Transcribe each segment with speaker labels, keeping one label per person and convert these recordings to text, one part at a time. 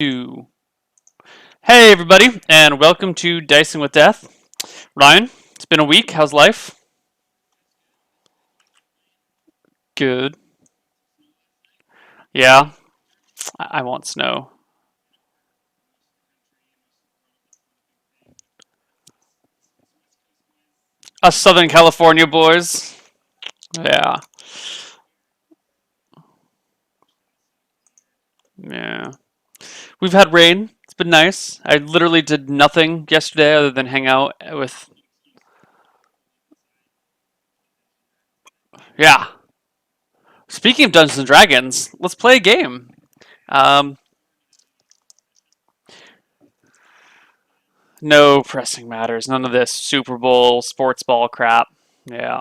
Speaker 1: Two. Hey, everybody, and welcome to Dicing with Death. Ryan, it's been a week. How's life? Good. Yeah, I want snow. Us Southern California boys. Yeah, yeah. We've had rain. It's been nice. I literally did nothing yesterday other than hang out with. Yeah. Speaking of Dungeons and Dragons, let's play a game. Um, no pressing matters. None of this Super Bowl, sports ball crap. Yeah,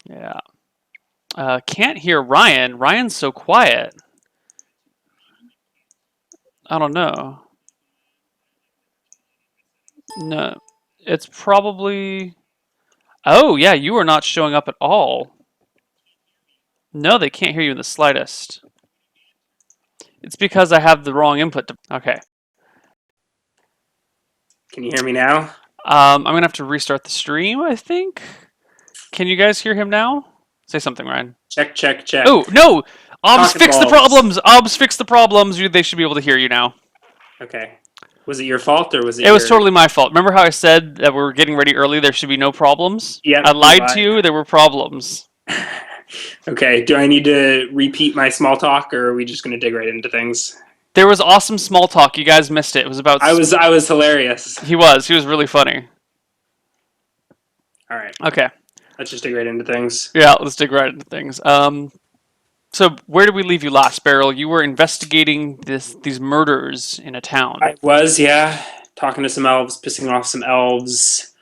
Speaker 1: yeah. Can't hear Ryan. Ryan's so quiet. I don't know. No, it's probably. Oh, yeah, you are not showing up at all. No, they can't hear you in the slightest. It's because I have the wrong input. Okay.
Speaker 2: Can you hear me now?
Speaker 1: I'm gonna have to restart the stream, I think. Can you guys hear him now? Say something, Ryan.
Speaker 2: Check, check, check.
Speaker 1: Oh, no! Obs,
Speaker 2: Pocket
Speaker 1: fix the
Speaker 2: balls.
Speaker 1: problems! Obs, fix the problems! They should be able to hear you now.
Speaker 2: Okay. Was it your fault or was it
Speaker 1: It was totally my fault. Remember how I said that we were getting ready early, there should be no problems?
Speaker 2: Yep,
Speaker 1: I
Speaker 2: you
Speaker 1: lied
Speaker 2: lied.
Speaker 1: to you, there were problems.
Speaker 2: Okay. Do I need to repeat my small talk or are we just going to dig right into things?
Speaker 1: There was awesome small talk. You guys missed it. It was about.
Speaker 2: I was hilarious.
Speaker 1: He was really funny.
Speaker 2: All right.
Speaker 1: Okay.
Speaker 2: Let's just dig right into things.
Speaker 1: Yeah, let's dig right into things. So where did we leave you last, Beryl? You were investigating these murders in a town.
Speaker 2: I was, yeah, talking to some elves, pissing off some elves,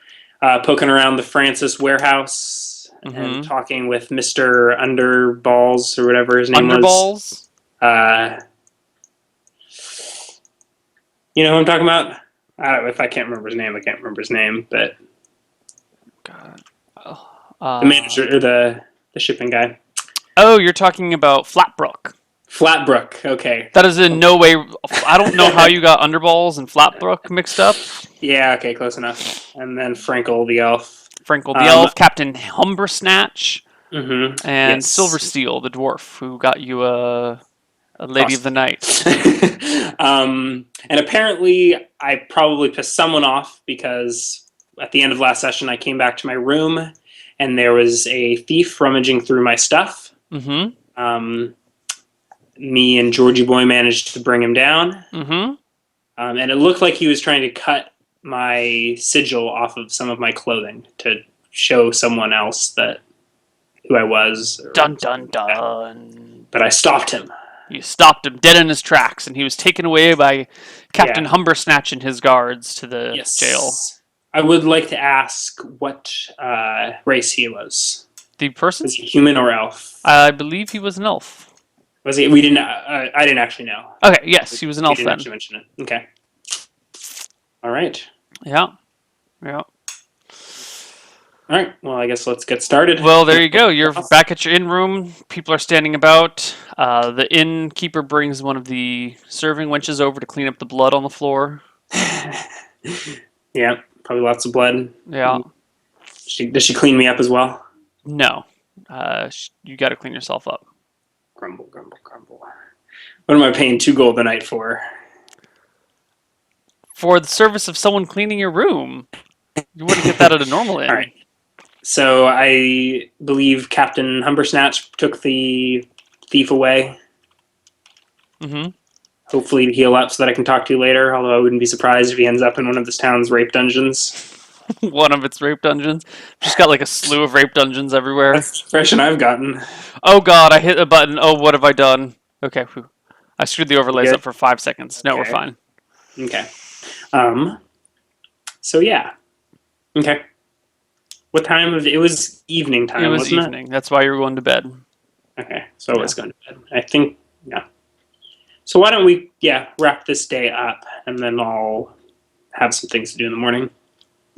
Speaker 2: poking around the Francis warehouse, and talking with Mr. Underballs or whatever his name was.
Speaker 1: Underballs?
Speaker 2: You know who I'm talking about? If I can't remember his name, I can't remember his name, but
Speaker 1: God.
Speaker 2: the manager or the shipping guy.
Speaker 1: Oh, you're talking about Flatbrook.
Speaker 2: Flatbrook, okay.
Speaker 1: That is in no way. I don't know how you got Underballs and Flatbrook mixed up.
Speaker 2: Yeah, okay, close enough. And then Frankel the elf.
Speaker 1: Frankel the elf, Captain Humbersnatch, and
Speaker 2: yes.
Speaker 1: Silversteel the dwarf, who got you a Lady of the Night.
Speaker 2: And apparently, I probably pissed someone off because at the end of last session, I came back to my room and there was a thief rummaging through my stuff.
Speaker 1: Mm-hmm.
Speaker 2: Me and Georgie Boy managed to bring him down.
Speaker 1: Mm-hmm.
Speaker 2: And it looked like he was trying to cut my sigil off of some of my clothing to show someone else who I was.
Speaker 1: Dun dun dun.
Speaker 2: But I stopped him.
Speaker 1: You stopped him dead in his tracks, and he was taken away by Captain Humbersnatch and his guards to the jail.
Speaker 2: I would like to ask what race he was.
Speaker 1: The person?
Speaker 2: Was he human or elf?
Speaker 1: I believe he was an elf.
Speaker 2: Was he? We didn't. I didn't actually know.
Speaker 1: Okay. Yes, he was an elf.
Speaker 2: You didn't actually mention it. Okay. All right.
Speaker 1: Yeah. Yeah.
Speaker 2: All right. Well, I guess let's get started.
Speaker 1: Well, there you go. You're back at your inn room. People are standing about. The innkeeper brings one of the serving wenches over to clean up the blood on the floor.
Speaker 2: Yeah, probably lots of blood.
Speaker 1: Yeah.
Speaker 2: Does she clean me up as well?
Speaker 1: No. You got to clean yourself up.
Speaker 2: Grumble, grumble, grumble. What am I paying 2 gold a night for?
Speaker 1: For the service of someone cleaning your room. You wouldn't get that at a normal inn.
Speaker 2: All right. So I believe Captain Humbersnatch took the thief away.
Speaker 1: Mm-hmm.
Speaker 2: Hopefully to heal up so that I can talk to you later, although I wouldn't be surprised if he ends up in one of this town's rape dungeons.
Speaker 1: One of its rape dungeons? Just got like a slew of rape dungeons everywhere.
Speaker 2: That's the impression I've gotten.
Speaker 1: Oh god, I hit a button. Oh, what have I done? Okay, whew. I screwed the overlays up for 5 seconds. No, we're fine.
Speaker 2: Okay. So yeah. Okay. What time of it was evening time,
Speaker 1: wasn't
Speaker 2: it?
Speaker 1: Was evening. That's why you were going to bed.
Speaker 2: Okay. So I was going to bed. I think So why don't we wrap this day up and then I'll have some things to do in the morning.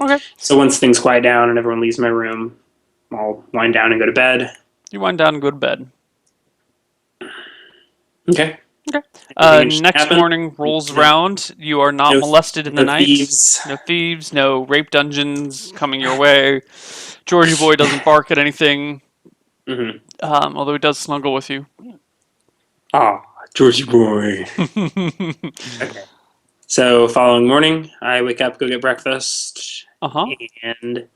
Speaker 1: Okay.
Speaker 2: So once things quiet down and everyone leaves my room, I'll wind down and go to bed.
Speaker 1: You wind down and go to bed.
Speaker 2: Okay.
Speaker 1: Okay.
Speaker 2: Anything interesting
Speaker 1: Next
Speaker 2: happen?
Speaker 1: morning rolls
Speaker 2: No,
Speaker 1: around. You are not
Speaker 2: no,
Speaker 1: molested in the
Speaker 2: no
Speaker 1: night.
Speaker 2: thieves.
Speaker 1: No thieves, no rape dungeons coming your way. Georgie boy doesn't bark at anything,
Speaker 2: Mm-hmm.
Speaker 1: although he does snuggle with you.
Speaker 2: Ah, Georgie boy. Okay. So following morning, I wake up, go get breakfast,
Speaker 1: Uh-huh.
Speaker 2: and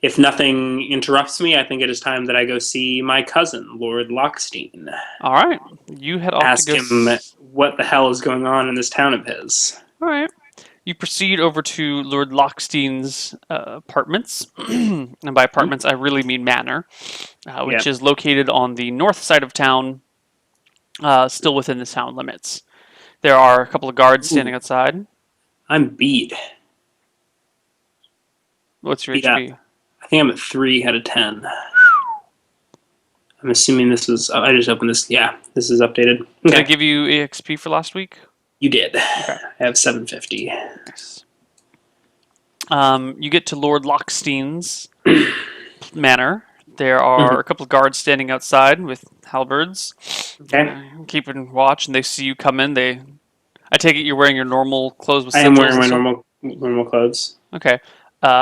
Speaker 2: if nothing interrupts me, I think it is time that I go see my cousin, Lord Lockstein.
Speaker 1: All right. You head off to
Speaker 2: Ask
Speaker 1: go.
Speaker 2: him what the hell is going on in this town of his.
Speaker 1: All right. You proceed over to Lord Lockstein's apartments, and by
Speaker 2: Hmm?
Speaker 1: apartments I really mean manor,
Speaker 2: Yeah.
Speaker 1: which is located on the north side of town, still within the town limits. There are a couple of guards standing
Speaker 2: Ooh,
Speaker 1: outside.
Speaker 2: I'm beat.
Speaker 1: What's your
Speaker 2: Beat up.
Speaker 1: HP?
Speaker 2: I think I'm at 3 out of 10. I'm assuming this was. Oh, I just opened this. Yeah, this is updated.
Speaker 1: Did I
Speaker 2: Okay.
Speaker 1: give you EXP for last week?
Speaker 2: You did.
Speaker 1: Okay.
Speaker 2: I have 750.
Speaker 1: Nice. You get to Lord Lockstein's manor. There are a couple of guards standing outside with halberds,
Speaker 2: Okay.
Speaker 1: keeping watch, and they see you come in. I take it you're wearing your normal clothes with
Speaker 2: I am
Speaker 1: sigils
Speaker 2: wearing
Speaker 1: and
Speaker 2: my
Speaker 1: stuff?
Speaker 2: normal clothes.
Speaker 1: Okay.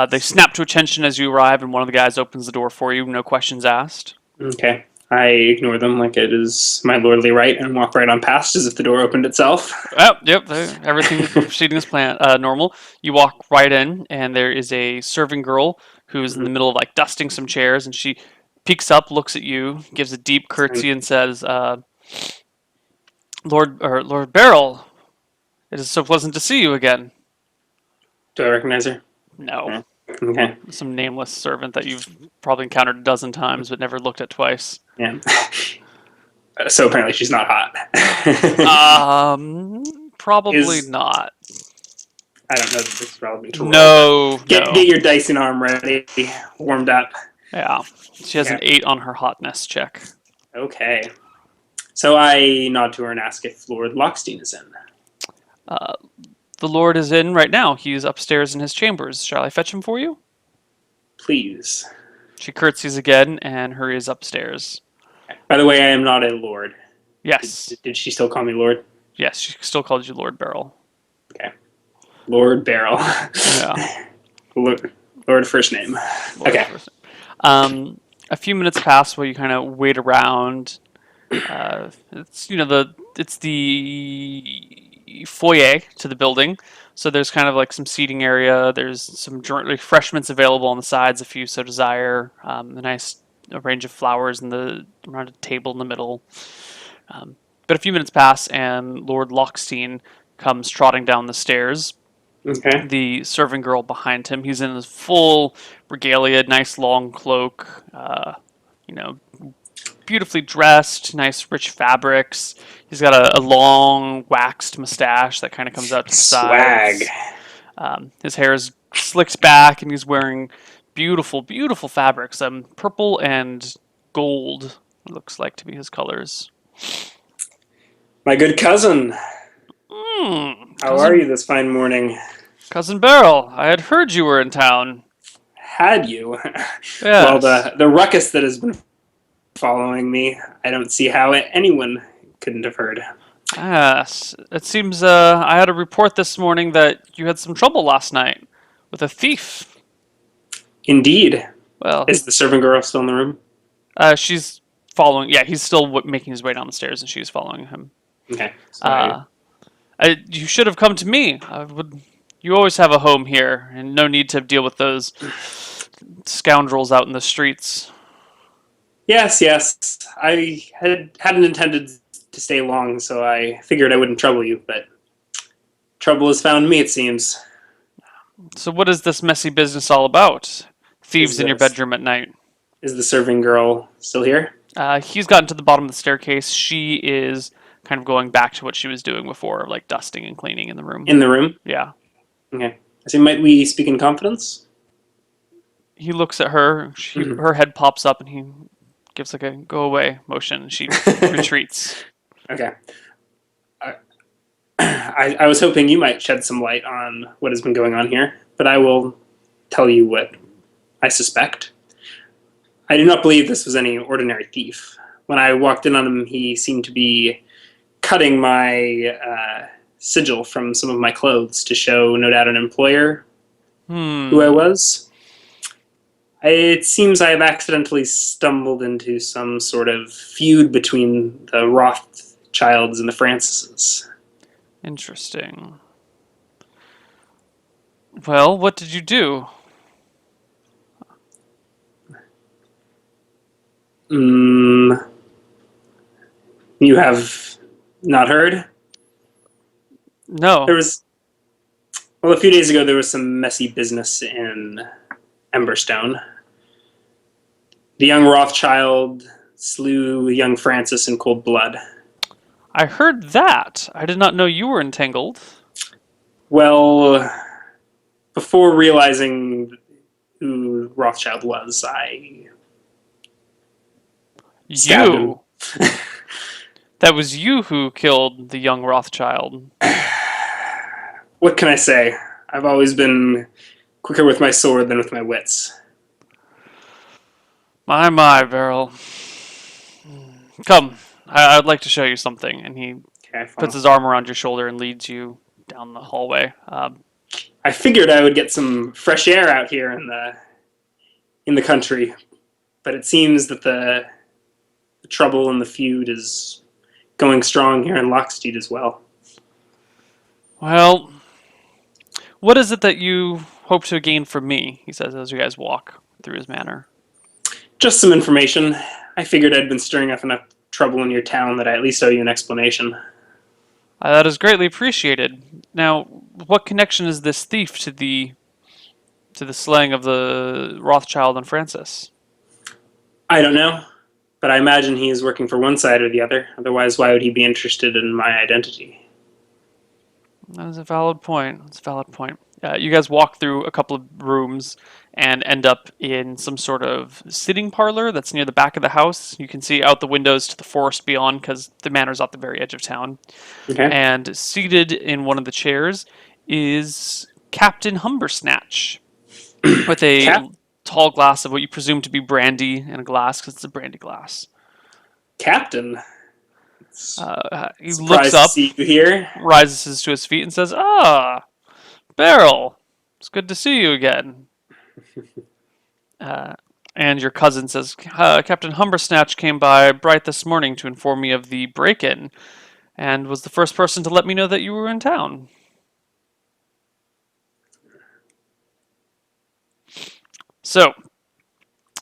Speaker 1: They snap to attention as you arrive, and one of the guys opens the door for you. No questions asked.
Speaker 2: Okay. I ignore them like it is my lordly right and walk right on past as if the door opened itself.
Speaker 1: Oh, yep. Everything proceeding as normal. You walk right in, and there is a serving girl who's in the middle of like dusting some chairs, and she peeks up, looks at you, gives a deep curtsy, and says, "Lord Beryl, it is so pleasant to see you again."
Speaker 2: Do I recognize her?
Speaker 1: No,
Speaker 2: Yeah. Okay.
Speaker 1: some nameless servant that you've probably encountered a dozen times but never looked at twice.
Speaker 2: Yeah. So apparently she's not hot.
Speaker 1: Probably
Speaker 2: Is
Speaker 1: not.
Speaker 2: I don't know that this is relevant to roll, but
Speaker 1: No,
Speaker 2: get
Speaker 1: no.
Speaker 2: your dicing arm ready, warmed up.
Speaker 1: Yeah, she has an
Speaker 2: Okay.
Speaker 1: 8 on her hotness check.
Speaker 2: Okay. So I nod to her and ask if Lord Lockstein is in.
Speaker 1: Uh, the Lord is in right now. He's upstairs in his chambers. Shall I fetch him for you?
Speaker 2: Please.
Speaker 1: She curtsies again and hurries upstairs.
Speaker 2: By the way, I am not a lord.
Speaker 1: Yes.
Speaker 2: Did she still call me Lord?
Speaker 1: Yes, she still calls you Lord Beryl.
Speaker 2: Okay. Lord Beryl.
Speaker 1: Yeah.
Speaker 2: Lord first name.
Speaker 1: Lord
Speaker 2: Okay.
Speaker 1: first. A few minutes pass while you kind of wait around. It's the foyer to the building. So there's kind of like some seating area. There's some refreshments available on the sides if you so desire. A nice range of flowers around a table in the middle. But a few minutes pass, and Lord Lockstein comes trotting down the stairs.
Speaker 2: Okay.
Speaker 1: The serving girl behind him. He's in his full regalia, nice long cloak. You know, beautifully dressed, nice rich fabrics. He's got a long waxed mustache that kind of comes out to the
Speaker 2: Swag.
Speaker 1: sides. His hair is slicked back, and he's wearing beautiful, beautiful fabrics. Purple and gold looks like to be his colors.
Speaker 2: My good cousin. How are you this fine morning?
Speaker 1: Cousin Beryl, I had heard you were in town.
Speaker 2: Had you? Well,
Speaker 1: Yes.
Speaker 2: the ruckus that has been following me, I don't see how anyone couldn't have heard.
Speaker 1: Yes. It seems I had a report this morning that you had some trouble last night with a thief.
Speaker 2: Indeed.
Speaker 1: Well,
Speaker 2: Is the servant girl still in the room?
Speaker 1: she's following. Yeah, he's still making his way down the stairs, and she's following him.
Speaker 2: Okay. So
Speaker 1: You should have come to me. You always have a home here, and no need to deal with those scoundrels out in the streets.
Speaker 2: yes. I hadn't intended to stay long, so I figured I wouldn't trouble you, but trouble has found me, it seems.
Speaker 1: So, what is this messy business all about?
Speaker 2: Is
Speaker 1: Thieves in your
Speaker 2: this
Speaker 1: bedroom at night.
Speaker 2: is the serving girl still here?
Speaker 1: He's gotten to the bottom of the staircase. She is kind of going back to what she was doing before, like dusting and cleaning in the room.
Speaker 2: In the room?
Speaker 1: Yeah.
Speaker 2: Okay. I say, might we speak in confidence?
Speaker 1: He looks at her. Her head pops up, and he gives like a "go away" motion. She retreats.
Speaker 2: Okay. I was hoping you might shed some light on what has been going on here, but I will tell you what I suspect. I do not believe this was any ordinary thief. When I walked in on him, he seemed to be cutting my sigil from some of my clothes to show, no doubt, an employer who I was. It seems I have accidentally stumbled into some sort of feud between the Rothschilds and the Francises.
Speaker 1: Interesting. Well, what did you do?
Speaker 2: You have not heard?
Speaker 1: No.
Speaker 2: There was, well, a few days ago, there was some messy business in Emberstone. The young Rothschild slew young Francis in cold blood.
Speaker 1: I heard that. I did not know you were entangled.
Speaker 2: Well, before realizing who Rothschild was, I stabbed him.
Speaker 1: You. That was you who killed the young Rothschild.
Speaker 2: What can I say? I've always been quicker with my sword than with my wits.
Speaker 1: My, Beryl. Come, I'd like to show you something. And he
Speaker 2: Okay,
Speaker 1: puts
Speaker 2: fine.
Speaker 1: his arm around your shoulder and leads you down the hallway.
Speaker 2: I figured I would get some fresh air out here in the country, but it seems that the trouble and the feud is going strong here in Locksteed as well.
Speaker 1: Well, what is it that you hope to gain from me? He says as you guys walk through his manor.
Speaker 2: Just some information. I figured I'd been stirring up enough trouble in your town that I at least owe you an explanation.
Speaker 1: That is greatly appreciated. Now, what connection is this thief to the slaying of the Rothschild and Francis?
Speaker 2: I don't know, but I imagine he is working for one side or the other. Otherwise, why would he be interested in my identity?
Speaker 1: That is a valid point. That's a valid point. You guys walk through a couple of rooms and end up in some sort of sitting parlor that's near the back of the house. You can see out the windows to the forest beyond because the manor's at the very edge of town.
Speaker 2: Okay.
Speaker 1: And seated in one of the chairs is Captain Humbersnatch with a tall glass of what you presume to be brandy in a glass because it's a brandy glass.
Speaker 2: Captain.
Speaker 1: He
Speaker 2: Surprised
Speaker 1: looks up,
Speaker 2: to see you here.
Speaker 1: rises to his feet, and says, "Ah, Beryl, it's good to see you again." And your cousin says, Captain Humbersnatch came by bright this morning to inform me of the break-in, and was the first person to let me know that you were in town. So,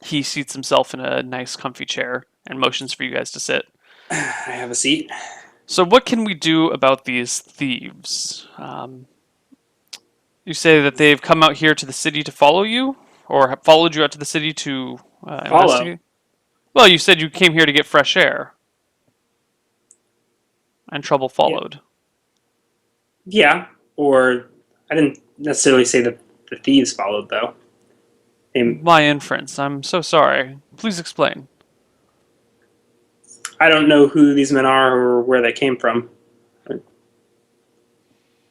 Speaker 1: he seats himself in a nice, comfy chair and motions for you guys to sit.
Speaker 2: I have a seat.
Speaker 1: So, what can we do about these thieves? You say that they've come out here to the city to follow you, or have followed you out to the city to investigate? Well, you said you came here to get fresh air, and trouble followed.
Speaker 2: Yeah, or I didn't necessarily say that the thieves followed, though.
Speaker 1: My inference. I'm so sorry. Please explain.
Speaker 2: I don't know who these men are or where they came from.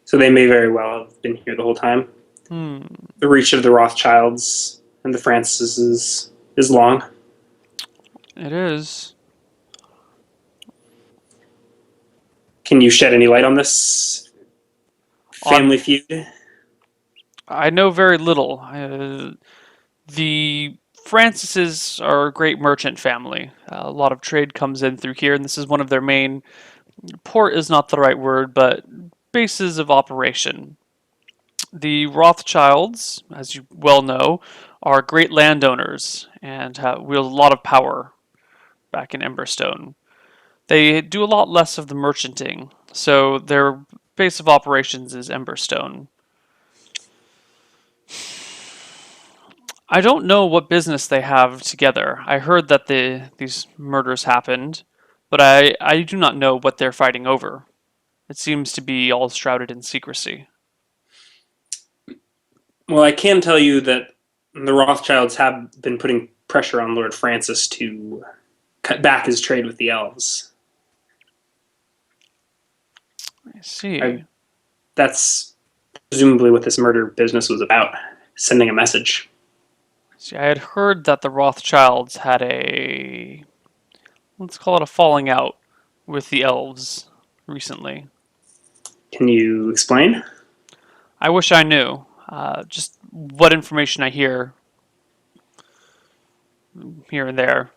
Speaker 2: So they may very well have been here the whole time. The reach of the Rothschilds and the Francises is long.
Speaker 1: It is.
Speaker 2: Can you shed any light on this family feud?
Speaker 1: I know very little. The Francises are a great merchant family. A lot of trade comes in through here, and this is one of their main, port is not the right word, but bases of operation. The Rothschilds, as you well know, are great landowners and wield a lot of power back in Emberstone. They do a lot less of the merchanting, so their base of operations is Emberstone. I don't know what business they have together. I heard that these murders happened, but I do not know what they're fighting over. It seems to be all shrouded in secrecy.
Speaker 2: Well, I can tell you that the Rothschilds have been putting pressure on Lord Francis to cut back his trade with the elves.
Speaker 1: I see.
Speaker 2: That's presumably what this murder business was about, sending a message.
Speaker 1: See, I had heard that the Rothschilds had let's call it a falling out with the elves. recently.
Speaker 2: Can you explain?
Speaker 1: I wish I knew. Just what information I hear here and there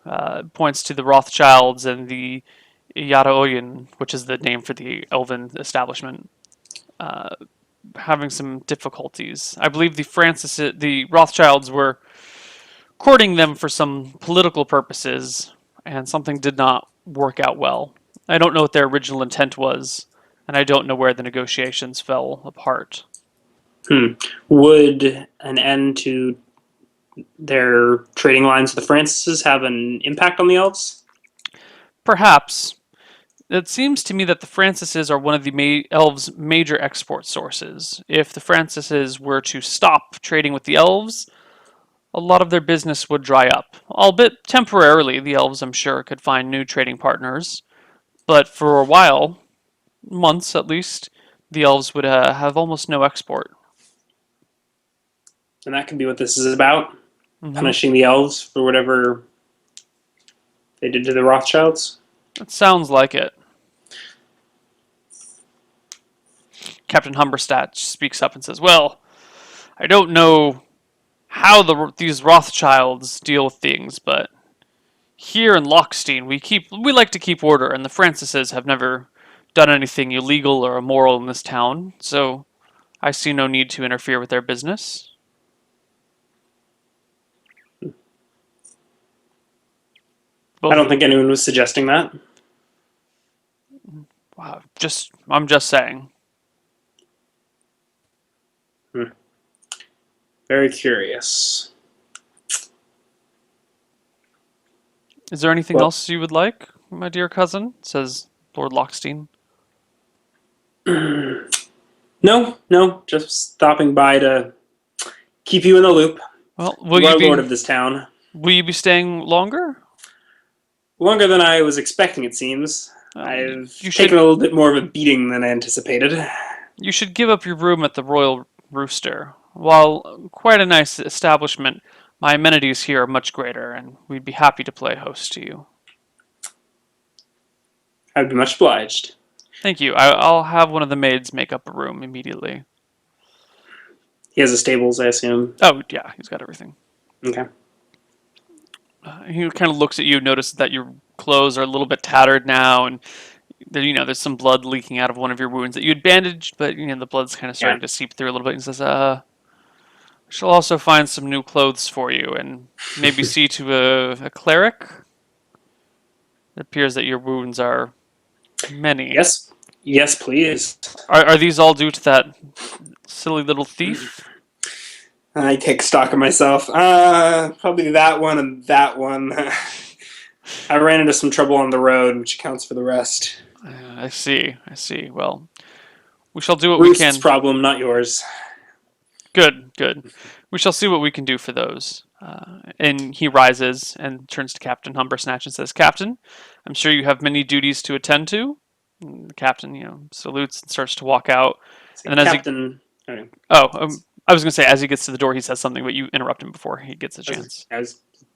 Speaker 1: points to the Rothschilds and the Yadaoyin, which is the name for the elven establishment, having some difficulties. I believe the Rothschilds were courting them for some political purposes, and something did not work out well. I don't know what their original intent was, and I don't know where the negotiations fell apart.
Speaker 2: Would an end to their trading lines with the Francis have an impact on the elves?
Speaker 1: Perhaps. It seems to me that the Francises are one of the elves' major export sources. If the Francises were to stop trading with the elves, a lot of their business would dry up. Albeit temporarily, the elves, I'm sure, could find new trading partners. But for a while, months at least, the elves would have almost no export.
Speaker 2: And that could be what this is about,
Speaker 1: Mm-hmm.
Speaker 2: punishing the elves for whatever they did to the Rothschilds.
Speaker 1: It sounds like it. Captain Humberstadt speaks up and says, "Well, I don't know how these Rothschilds deal with things, but here in Lockstein, we like to keep order, and the Francises have never done anything illegal or immoral in this town, so I see no need to interfere with their business."
Speaker 2: I don't think anyone was suggesting that.
Speaker 1: Wow, I'm just saying.
Speaker 2: Very curious.
Speaker 1: Is there anything else you would like, my dear cousin? Says Lord Lockstein.
Speaker 2: No, just stopping by to keep you in the loop.
Speaker 1: Well,
Speaker 2: you are lord of this town.
Speaker 1: Will you be staying longer?
Speaker 2: Longer than I was expecting, it seems. I've taken a little bit more of a beating than I anticipated.
Speaker 1: You should give up your room at the Royal Rooster. While quite a nice establishment, my amenities here are much greater, and we'd be happy to play host to you.
Speaker 2: I'd be much obliged.
Speaker 1: Thank you. I'll have one of the maids make up a room immediately.
Speaker 2: He has the stables, I assume.
Speaker 1: Oh, yeah, he's got everything.
Speaker 2: Okay.
Speaker 1: He kind of looks at you, notices that your clothes are a little bit tattered now, and there's some blood leaking out of one of your wounds that you had bandaged, but the blood's kind of starting to seep through a little bit. And says, "She'll also find some new clothes for you, and maybe see to a cleric. It appears that your wounds are many."
Speaker 2: Yes, please.
Speaker 1: Are these all due to that silly little thief?
Speaker 2: I take stock of myself. Probably that one and that one. I ran into some trouble on the road, which accounts for the rest.
Speaker 1: I see. Well, we shall do what we can.
Speaker 2: Ruth's problem, not yours.
Speaker 1: Good. We shall see what we can do for those. And he rises and turns to Captain Humbersnatch and says, "Captain, I'm sure you have many duties to attend to." And the captain, salutes and starts to walk out. And then
Speaker 2: Captain...
Speaker 1: I was going to say, as he gets to the door, he says something, but you interrupt him before he gets a chance.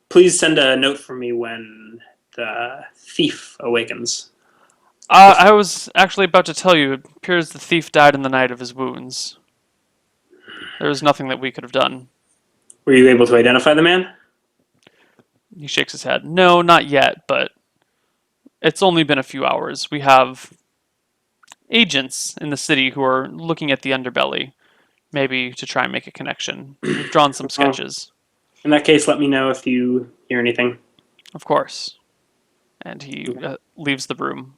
Speaker 2: Please send a note for me when the thief awakens.
Speaker 1: I was actually about to tell you, it appears the thief died in the night of his wounds. There was nothing that we could have done.
Speaker 2: Were you able to identify the man?
Speaker 1: He shakes his head. No, not yet, but it's only been a few hours. We have agents in the city who are looking at the underbelly, maybe to try and make a connection. We've drawn some sketches.
Speaker 2: In that case, let me know if you hear anything.
Speaker 1: Of course. And he leaves the room.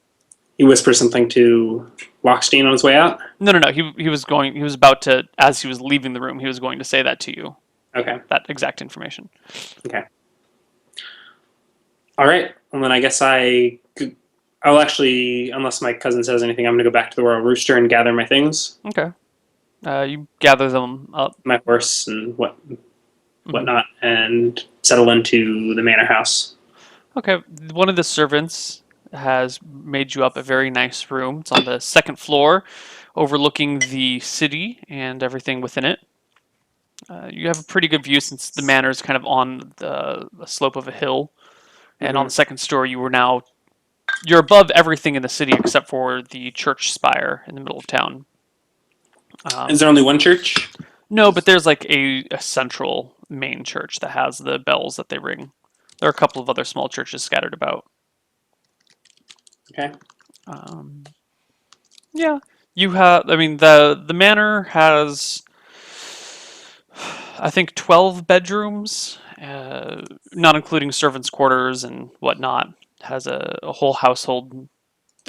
Speaker 2: He whispers something to Lockstein on his way out?
Speaker 1: No. He was about to, as he was leaving the room, he was going to say that to you.
Speaker 2: Okay.
Speaker 1: That exact information.
Speaker 2: Okay. All right. Well, then I guess I'll actually, unless my cousin says anything, I'm going to go back to the Royal Rooster and gather my things.
Speaker 1: Okay. You gather them up.
Speaker 2: My horse and whatnot, and settle into the manor house.
Speaker 1: Okay. One of the servants has made you up a very nice room. It's on the second floor, overlooking the city and everything within it. You have a pretty good view since the manor is kind of on the slope of a hill. And on the second story, you were now you're above everything in the city except for the church spire in the middle of town.
Speaker 2: Is there only one church?
Speaker 1: No, but there's like a central main church that has the bells that they ring. There are a couple of other small churches scattered about.
Speaker 2: Okay.
Speaker 1: Yeah, you have. I mean, the manor has, I think, 12 bedrooms, not including servants' quarters and whatnot. Has a whole household,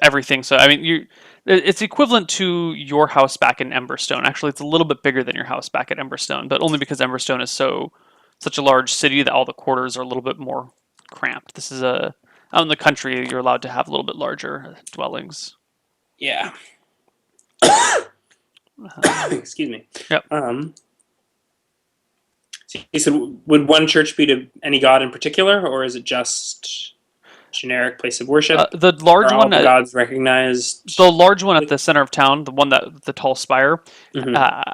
Speaker 1: everything. So I mean, it's equivalent to your house back in Emberstone. Actually, it's a little bit bigger than your house back at Emberstone, but only because Emberstone is such a large city that all the quarters are a little bit more cramped. This is out in the country. You're allowed to have a little bit larger dwellings.
Speaker 2: Yeah. Excuse me.
Speaker 1: Yep.
Speaker 2: So you said, would one church be to any god in particular, or is it just generic place of worship?
Speaker 1: The large
Speaker 2: Are all
Speaker 1: one,
Speaker 2: the gods recognized?
Speaker 1: the large one at the center of town, the one that the tall spire,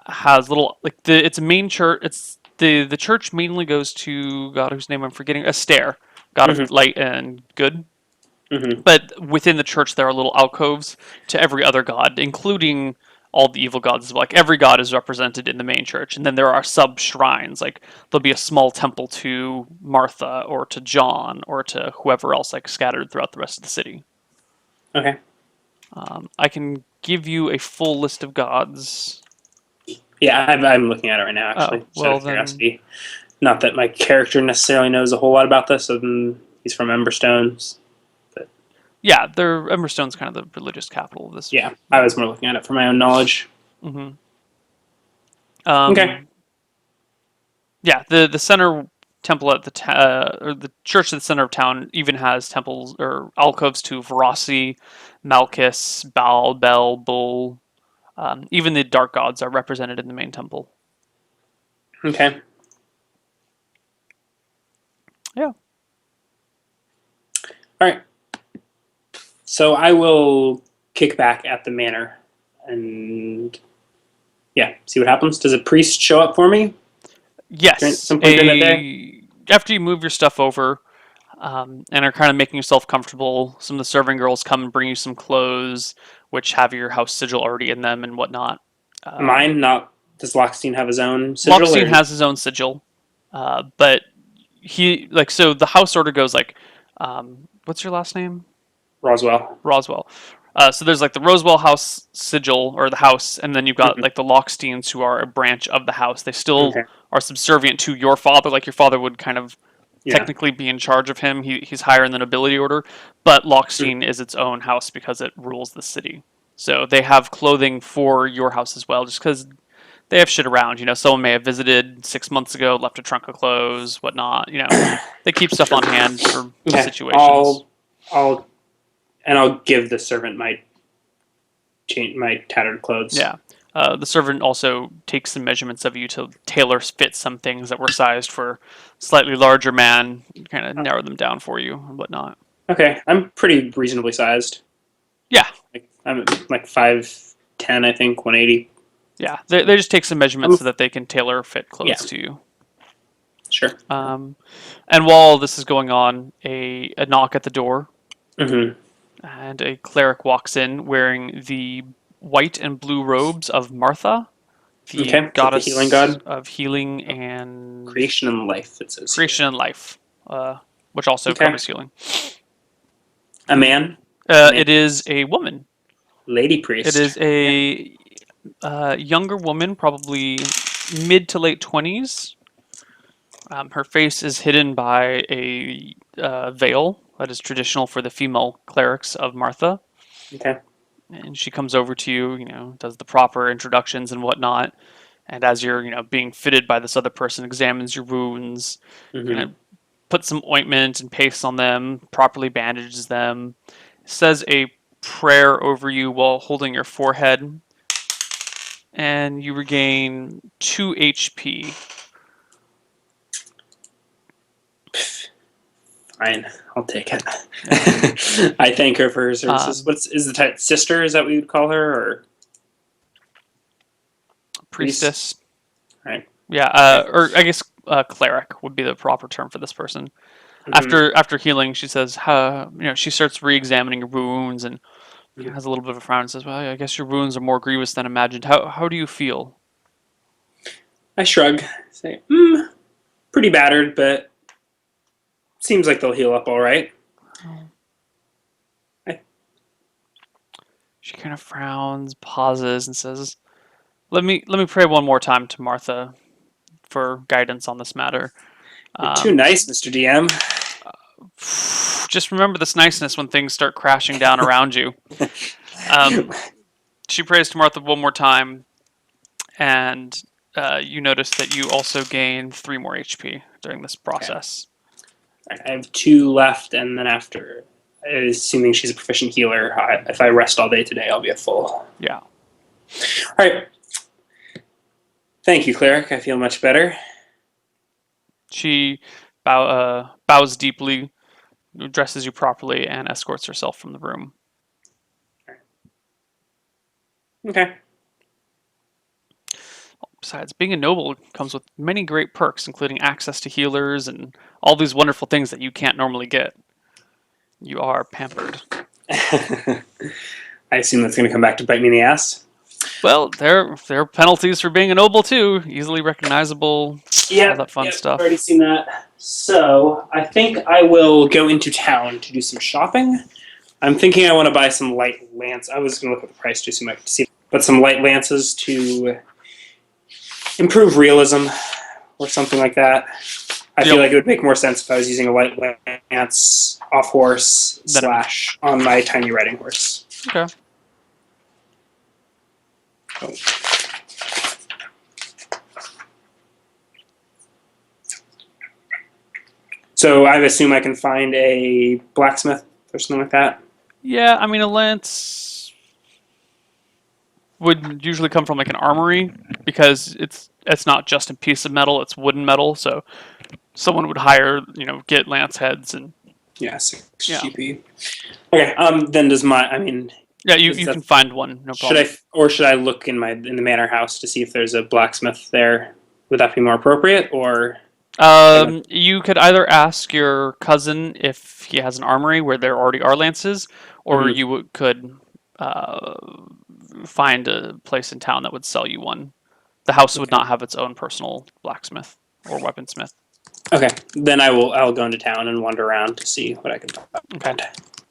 Speaker 1: has little like it's a main church. It's the church mainly goes to God whose name I'm forgetting, Astaire, god of light and good. But within the church, there are little alcoves to every other god, including all the evil gods as well. Like every god is represented in the main church, and then there are sub shrines. Like there'll be a small temple to Martha, or to John, or to whoever else, like scattered throughout the rest of the city.
Speaker 2: Okay.
Speaker 1: I can give you a full list of gods.
Speaker 2: Yeah, I'm looking at it right now, actually.
Speaker 1: Oh, well,
Speaker 2: out of curiosity. Not that my character necessarily knows a whole lot about this, other than he's from Emberstones. But
Speaker 1: yeah, Emberstone's kind of the religious capital of this.
Speaker 2: Yeah, I was more looking at it for my own knowledge.
Speaker 1: Okay. Yeah, the center temple at or the church at the center of town even has temples or alcoves to Verossi, Malchus, Baal, Bel, Bull. Even the dark gods are represented in the main temple.
Speaker 2: Okay.
Speaker 1: Yeah.
Speaker 2: All right. So I will kick back at the manor and see what happens. Does a priest show up for me?
Speaker 1: Yes.
Speaker 2: Some point during that day?
Speaker 1: After you move your stuff over and are kind of making yourself comfortable, some of the serving girls come and bring you some clothes, which have your house sigil already in them and whatnot.
Speaker 2: Mine? Not. Does Lockstein have his own sigil?
Speaker 1: Lockstein has his own sigil, but so the house order goes like, what's your last name? Roswell. So there's like the Roswell house sigil or the house, and then you've got like the Locksteins who are a branch of the house. They still are subservient to your father, like your father would kind of technically be in charge of him. He's higher in the nobility order, but Lockstein is its own house because it rules the city. So they have clothing for your house as well, just because they have shit around. You know, someone may have visited 6 months ago, left a trunk of clothes, whatnot. You know, they keep stuff on hand for situations.
Speaker 2: I'll give the servant my tattered clothes.
Speaker 1: Yeah. The servant also takes some measurements of you to tailor fit some things that were sized for slightly larger man, kind of narrow them down for you and whatnot.
Speaker 2: Okay, I'm pretty reasonably sized.
Speaker 1: Yeah.
Speaker 2: I'm like 5'10", I think, 180.
Speaker 1: Yeah, they just take some measurements so that they can tailor fit clothes to you.
Speaker 2: Sure.
Speaker 1: And while this is going on, a knock at the door. And a cleric walks in wearing the white and blue robes of Martha, the goddess
Speaker 2: the healing god
Speaker 1: of healing and
Speaker 2: creation and life. It says
Speaker 1: creation and life, which also covers healing.
Speaker 2: A man?
Speaker 1: It is a woman.
Speaker 2: Lady priest.
Speaker 1: It is a younger woman, probably mid to late 20s. Her face is hidden by a veil that is traditional for the female clerics of Martha.
Speaker 2: Okay.
Speaker 1: And she comes over to you, does the proper introductions and whatnot. And as you're, being fitted by this other person, examines your wounds, puts some ointment and paste on them, properly bandages them, says a prayer over you while holding your forehead, and you regain 2 HP.
Speaker 2: Fine, I'll take it. I thank her for her services. Is the type sister? Is that what you'd call her, or
Speaker 1: priestess?
Speaker 2: Right.
Speaker 1: Yeah, or I guess cleric would be the proper term for this person. After healing, she says, she starts re-examining your wounds and has a little bit of a frown and says, "Well, I guess your wounds are more grievous than imagined. How do you feel?"
Speaker 2: I shrug, say, pretty battered, but seems like they'll heal up all right.
Speaker 1: She kind of frowns, pauses, and says, "Let me pray one more time to Martha for guidance on this matter.
Speaker 2: You're too nice, Mr. DM.
Speaker 1: Just remember this niceness when things start crashing down around you." She prays to Martha one more time, and you notice that you also gain 3 more HP during this process.
Speaker 2: Okay. I have 2 left, and then after, assuming she's a proficient healer, if I rest all day today, I'll be at full.
Speaker 1: Yeah.
Speaker 2: All right. Thank you, cleric. I feel much better.
Speaker 1: She bows deeply, dresses you properly, and escorts herself from the room.
Speaker 2: Okay.
Speaker 1: Besides, being a noble comes with many great perks, including access to healers and all these wonderful things that you can't normally get. You are pampered.
Speaker 2: I assume that's going to come back to bite me in the ass.
Speaker 1: Well, there are penalties for being a noble too. Easily recognizable.
Speaker 2: Yeah,
Speaker 1: all that fun stuff.
Speaker 2: I've already seen that. So I think I will go into town to do some shopping. I'm thinking I want to buy some light lance. I was going to look at the price just to see, but some light lances to improve realism or something like that. I feel like it would make more sense if I was using a light lance off horse / on my tiny riding horse.
Speaker 1: Okay.
Speaker 2: Oh. So I assume I can find a blacksmith or something like that?
Speaker 1: Yeah, I mean, a lance would usually come from like an armory because it's not just a piece of metal, it's wooden metal, so someone would hire, get lance heads and...
Speaker 2: Yeah, 6 GP. Okay, then does
Speaker 1: Yeah, you can find one, no problem.
Speaker 2: Should I look in the manor house to see if there's a blacksmith there? Would that be more appropriate, or...
Speaker 1: You could either ask your cousin if he has an armory where there already are lances, or you could find a place in town that would sell you one. The house would not have its own personal blacksmith or weaponsmith.
Speaker 2: Okay, then I'll go into town and wander around to see what I can find.
Speaker 1: Okay.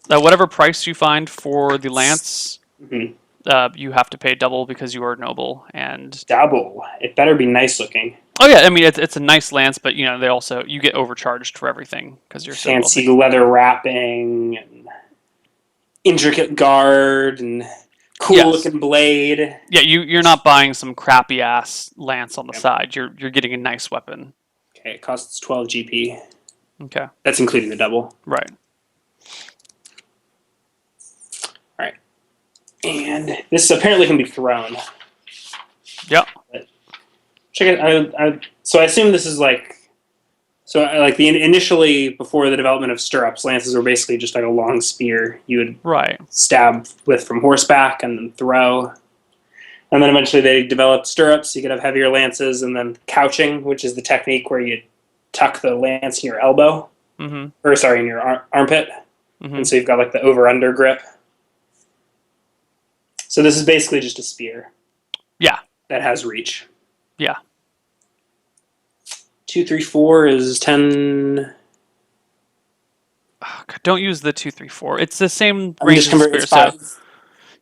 Speaker 1: Whatever price you find for the lance, you have to pay double because you are noble. And
Speaker 2: double. It better be nice looking.
Speaker 1: Oh yeah, I mean it's a nice lance, but they also you get overcharged for everything because you're so
Speaker 2: fancy leather wrapping and intricate guard and cool looking blade.
Speaker 1: Yeah, you're not buying some crappy ass lance on the side. You're getting a nice weapon.
Speaker 2: Okay, it costs 12 GP.
Speaker 1: Okay.
Speaker 2: That's including the double.
Speaker 1: Right.
Speaker 2: Alright. And this apparently can be thrown.
Speaker 1: Yep.
Speaker 2: Check it. So I assume this is initially before the development of stirrups, lances were basically just like a long spear you would stab with from horseback and then throw. And then eventually they developed stirrups, so you could have heavier lances, and then couching, which is the technique where you tuck the lance in your elbow, in your armpit, and so you've got like the over-under grip. So this is basically just a spear.
Speaker 1: Yeah.
Speaker 2: That has reach.
Speaker 1: Yeah.
Speaker 2: 2, 3, 4 is 10.
Speaker 1: Oh, God, don't use the 2, 3, 4. It's the same range as spear. So.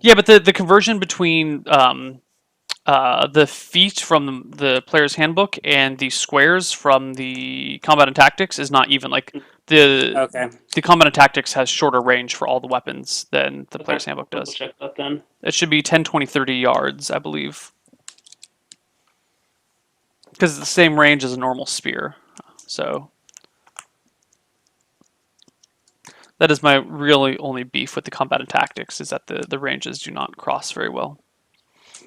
Speaker 1: Yeah, but the conversion between the feet from the player's handbook and the squares from the combat and tactics is not even. Like the combat and tactics has shorter range for all the weapons than the player's handbook does.
Speaker 2: Check that then.
Speaker 1: It should be 10, 20, 30 yards, I believe. Because it's the same range as a normal spear. So that is my really only beef with the combat and tactics, is that the ranges do not cross very well.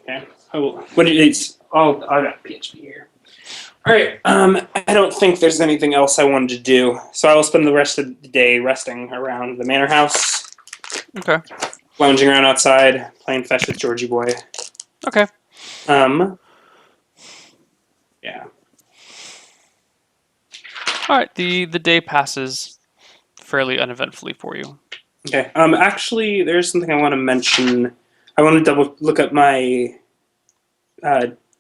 Speaker 2: Okay. I got PHP here. All right. I don't think there's anything else I wanted to do, so I will spend the rest of the day resting around the manor house.
Speaker 1: Okay.
Speaker 2: Lounging around outside, playing fetch with Georgie boy.
Speaker 1: Okay.
Speaker 2: Yeah.
Speaker 1: All right. The day passes. fairly uneventfully for you.
Speaker 2: Okay. Actually, there's something I want to mention. I want to double look at my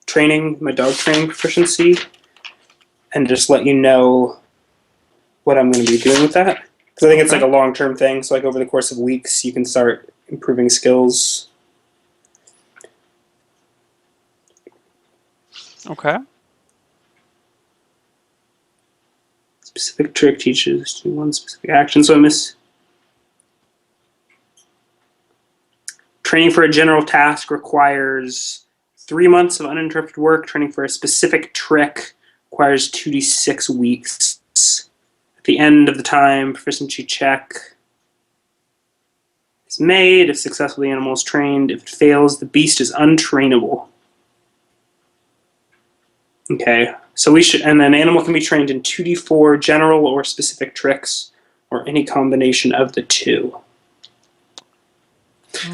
Speaker 2: training, my dog training proficiency, and just let you know what I'm going to be doing with that. Because I think it's like a long-term thing. So like over the course of weeks, you can start improving skills.
Speaker 1: Okay.
Speaker 2: Specific trick teaches to one specific action. So I miss training for a general task requires 3 months of uninterrupted work. Training for a specific trick requires 2d6 weeks. At the end of the time, proficiency check is made. If successful, the animal is trained. If it fails, the beast is untrainable. Okay, so we should, and then animal can be trained in 2d4 general or specific tricks, or any combination of the two.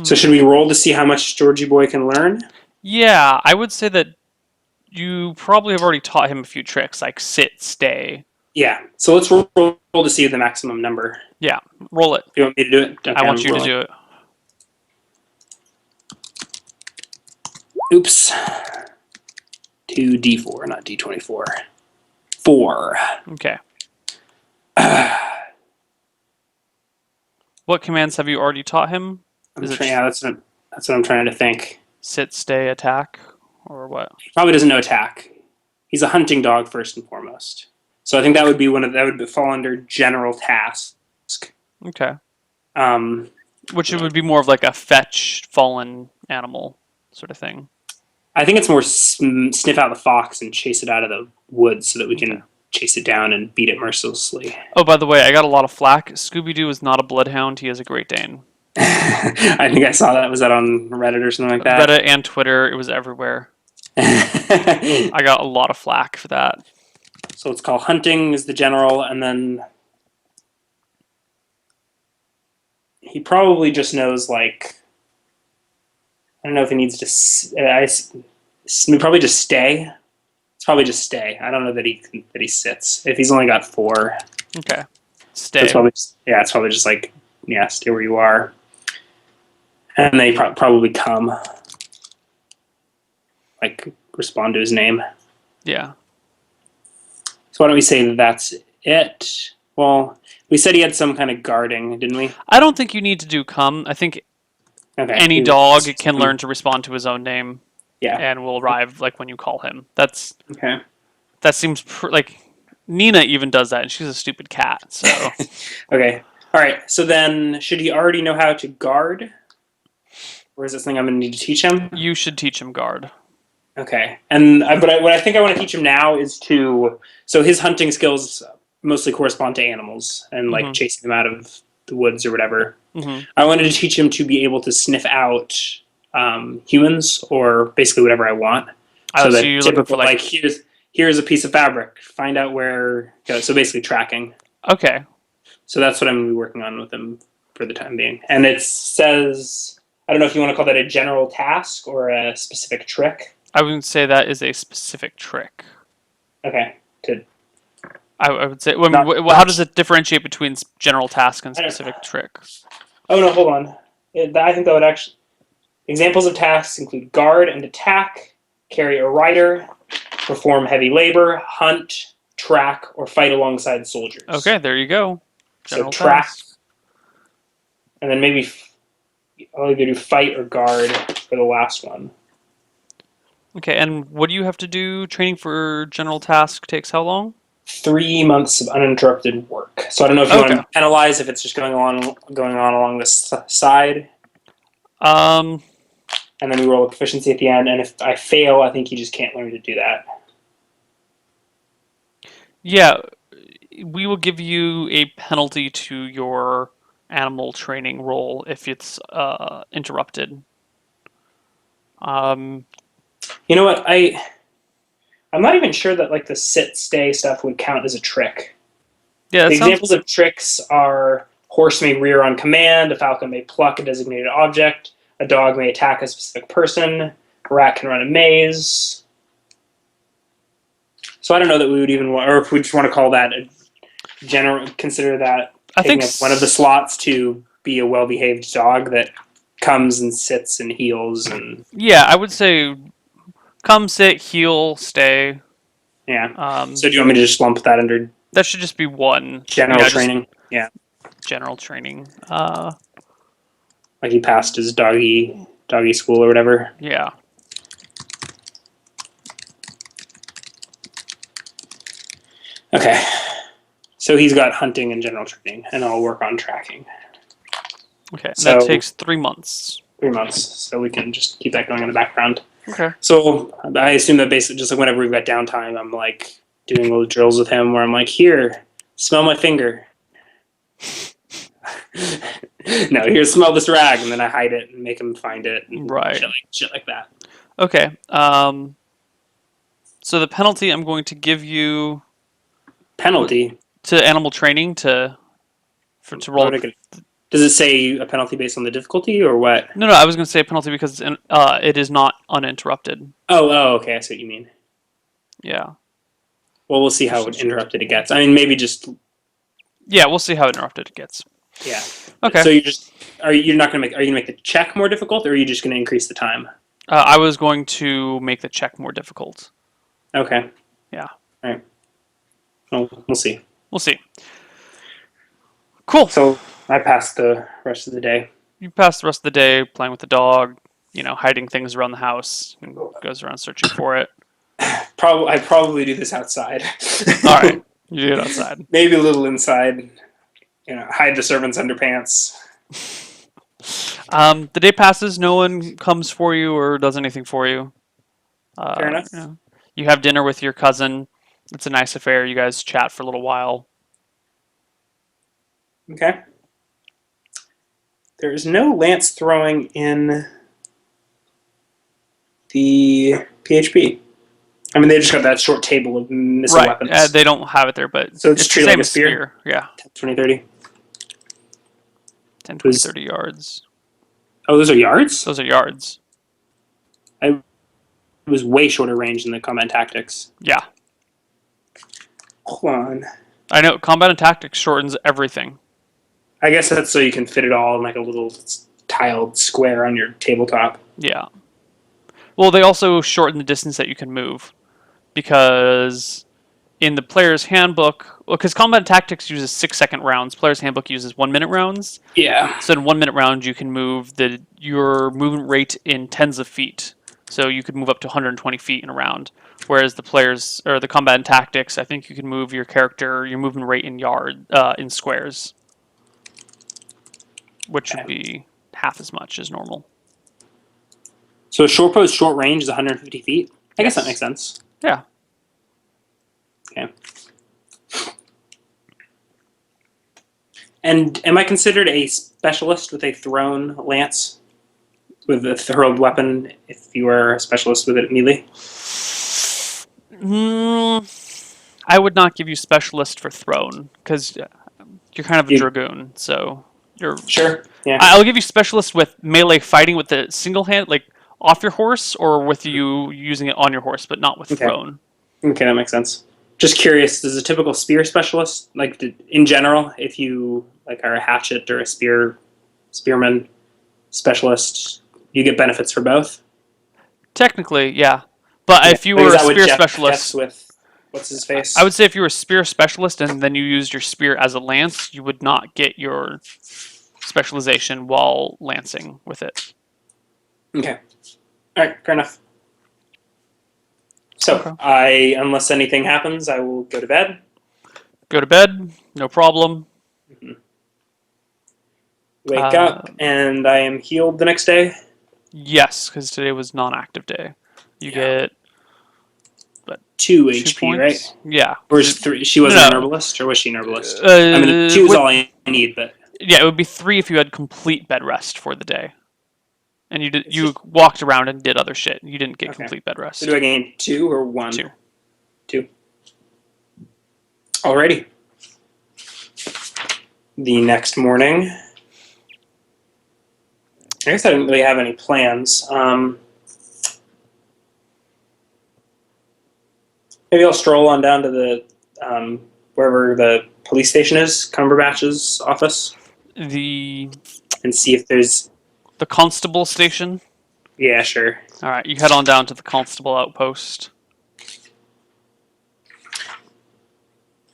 Speaker 2: So should we roll to see how much Georgie Boy can learn?
Speaker 1: Yeah, I would say that you probably have already taught him a few tricks, like sit, stay.
Speaker 2: Yeah, so let's roll to see the maximum number.
Speaker 1: Yeah, roll it.
Speaker 2: You want me to do it? Okay,
Speaker 1: I want you to do it.
Speaker 2: Oops. 2d4, not d24. 4.
Speaker 1: Okay. What commands have you already taught him?
Speaker 2: Yeah, that's what I'm trying to think.
Speaker 1: Sit, stay, attack, or what?
Speaker 2: He probably doesn't know attack. He's a hunting dog first and foremost. So I think that would be that would fall under general task.
Speaker 1: Okay. Which it would be more of like a fetch fallen animal sort of thing.
Speaker 2: I think it's more sniff out the fox and chase it out of the woods so that we can chase it down and beat it mercilessly.
Speaker 1: Oh, by the way, I got a lot of flack. Scooby-Doo is not a bloodhound. He is a Great Dane.
Speaker 2: I think I saw that. Was that on Reddit or something like that?
Speaker 1: Reddit and Twitter. It was everywhere. I got a lot of flack for that.
Speaker 2: So it's called hunting is the general, and then he probably just knows, like, I don't know if he needs to. Probably just stay. It's probably just stay. I don't know that he sits. If he's only got 4.
Speaker 1: Okay. Stay.
Speaker 2: So it's probably just like, yeah, stay where you are. And they probably come. Like, respond to his name.
Speaker 1: Yeah.
Speaker 2: So why don't we say that that's it? Well, we said he had some kind of guarding, didn't we?
Speaker 1: I don't think you need to do come. I think any dog can learn to respond to his own name.
Speaker 2: Yeah.
Speaker 1: And will arrive like when you call him. That's
Speaker 2: okay.
Speaker 1: That seems like Nina even does that, and she's a stupid cat. So
Speaker 2: okay. All right. So then, should he already know how to guard, or is this something I'm going to need to teach him?
Speaker 1: You should teach him guard.
Speaker 2: Okay. And what I think I want to teach him now is so his hunting skills mostly correspond to animals and like chasing them out of the woods or whatever. I wanted to teach him to be able to sniff out humans or basically whatever I want. So that typical, like here's a piece of fabric. Find out where. So basically tracking.
Speaker 1: Okay.
Speaker 2: So that's what I'm going to be working on with him for the time being. And it says, I don't know if you want to call that a general task or a specific trick.
Speaker 1: I would say that is a specific trick.
Speaker 2: Okay.
Speaker 1: I would say. How does it differentiate between general task and specific trick?
Speaker 2: Oh no, hold on. I think that would actually. Examples of tasks include guard and attack, carry a rider, perform heavy labor, hunt, track, or fight alongside soldiers.
Speaker 1: Okay, there you go.
Speaker 2: General track. And then maybe I'll either do fight or guard for the last one.
Speaker 1: Okay, and what do you have to do? Training for general task takes how long?
Speaker 2: 3 months of uninterrupted work. So I don't know if you want to penalize if it's just going on along this side. And then we roll a proficiency at the end, and if I fail, I think you just can't learn to do that.
Speaker 1: Yeah, we will give you a penalty to your animal training roll if it's interrupted.
Speaker 2: You know what? I'm not even sure that like the sit stay stuff would count as a trick.
Speaker 1: Yeah,
Speaker 2: the examples of tricks are: horse may rear on command, a falcon may pluck a designated object, a dog may attack a specific person, a rat can run a maze. So I don't know that we would even want, or if we just want to call that consider that
Speaker 1: I think
Speaker 2: taking up one of the slots to be a well-behaved dog that comes and sits and heals and
Speaker 1: yeah, I would say come, sit, heal, stay.
Speaker 2: yeah.
Speaker 1: Um,
Speaker 2: So do you want me to just lump that under
Speaker 1: that should just be one.
Speaker 2: general
Speaker 1: Yeah, just
Speaker 2: training? Yeah,
Speaker 1: general training.
Speaker 2: like he passed his doggy school or whatever.
Speaker 1: Yeah.
Speaker 2: Okay. So he's got hunting and general training, and I'll work on tracking.
Speaker 1: Okay, and that
Speaker 2: So
Speaker 1: takes 3 months.
Speaker 2: 3 months. So we can just keep that going in the background.
Speaker 1: Okay.
Speaker 2: So I assume that basically, just like whenever we've got downtime, I'm like doing little drills with him where I'm like, here, smell my finger. No, here, smell this rag, and then I hide it and make him find it. And
Speaker 1: Right.
Speaker 2: shit like that.
Speaker 1: Okay. So the penalty I'm going to give you
Speaker 2: Penalty.
Speaker 1: to animal training to roll.
Speaker 2: Does it say a penalty based on the difficulty or what?
Speaker 1: No, I was going to say penalty because it is not uninterrupted.
Speaker 2: Oh, okay. I see what you mean.
Speaker 1: Yeah.
Speaker 2: Well, we'll see how interrupted it gets. I mean, maybe just
Speaker 1: Yeah, we'll see how interrupted it gets.
Speaker 2: yeah.
Speaker 1: Okay.
Speaker 2: So you're not gonna make? Are you gonna make the check more difficult, or are you just gonna increase the time?
Speaker 1: I was going to make the check more difficult.
Speaker 2: Okay.
Speaker 1: Yeah.
Speaker 2: All right. Well, we'll see.
Speaker 1: We'll see. Cool.
Speaker 2: So I passed the rest of the day.
Speaker 1: You pass the rest of the day playing with the dog, hiding things around the house, and goes around searching for it.
Speaker 2: I probably do this outside.
Speaker 1: All right. You do it outside.
Speaker 2: Maybe a little inside. Hide the servant's underpants.
Speaker 1: The day passes. No one comes for you or does anything for you.
Speaker 2: Fair enough.
Speaker 1: You have dinner with your cousin. It's a nice affair. You guys chat for a little while.
Speaker 2: Okay. There is no lance throwing in the PHP. I mean, they just got that short table of missile weapons.
Speaker 1: They don't have it there, but
Speaker 2: so it's treated like a spear?
Speaker 1: Yeah.
Speaker 2: 20, 30.
Speaker 1: 10, 20, 30 yards.
Speaker 2: Oh, those are yards?
Speaker 1: Those are yards.
Speaker 2: It was way shorter range than the combat tactics.
Speaker 1: Yeah.
Speaker 2: Hold on.
Speaker 1: I know. Combat and tactics shortens everything.
Speaker 2: I guess that's so you can fit it all in like a little tiled square on your tabletop.
Speaker 1: Yeah. Well, they also shorten the distance that you can move. Because in the player's handbook, because combat tactics uses 6-second rounds, player's handbook uses 1-minute rounds.
Speaker 2: Yeah.
Speaker 1: So in 1-minute round, you can move your movement rate in tens of feet. So you could move up to 120 feet in a round. Whereas the combat and tactics, I think you can move your movement rate in squares, which would be half as much as normal.
Speaker 2: So a short post short range is 150 feet. I guess that makes sense.
Speaker 1: Yeah.
Speaker 2: Okay. And am I considered a specialist with a thrown lance? With a hurled weapon, if you are a specialist with it melee?
Speaker 1: I would not give you specialist for thrown, because you're kind of a dragoon, so you're...
Speaker 2: Sure, yeah.
Speaker 1: I'll give you specialist with melee fighting with the single hand, like off your horse, or with you using it on your horse, but not with thrown.
Speaker 2: Okay, that makes sense. Just curious, does a typical spear specialist, like in general, if you are a hatchet or a spearman specialist, you get benefits for both?
Speaker 1: Technically, yeah. But if you were a spear specialist...
Speaker 2: with what's his face?
Speaker 1: I would say if you were a spear specialist and then you used your spear as a lance, you would not get your specialization while lancing with it.
Speaker 2: Okay. All right, fair enough. So, unless anything happens, I will go to bed.
Speaker 1: Go to bed, no problem.
Speaker 2: Mm-hmm. Wake up, and I am healed the next day?
Speaker 1: Yes, because today was non-active day. You get...
Speaker 2: 2 HP,
Speaker 1: points?
Speaker 2: Right?
Speaker 1: Yeah.
Speaker 2: Or is 3? She wasn't an herbalist, or was she an herbalist? I mean, 2 is all I need, but...
Speaker 1: Yeah, it would be 3 if you had complete bed rest for the day. And you walked around and did other shit. You didn't get complete bed rest.
Speaker 2: So do I gain 2 or 1?
Speaker 1: 2.
Speaker 2: 2. Alrighty. The next morning... I guess I didn't really have any plans. Maybe I'll stroll on down to the wherever the police station is, Cumberbatch's office,
Speaker 1: The
Speaker 2: and see if there's.
Speaker 1: the constable station.
Speaker 2: Yeah, sure.
Speaker 1: All right, you head on down to the constable outpost.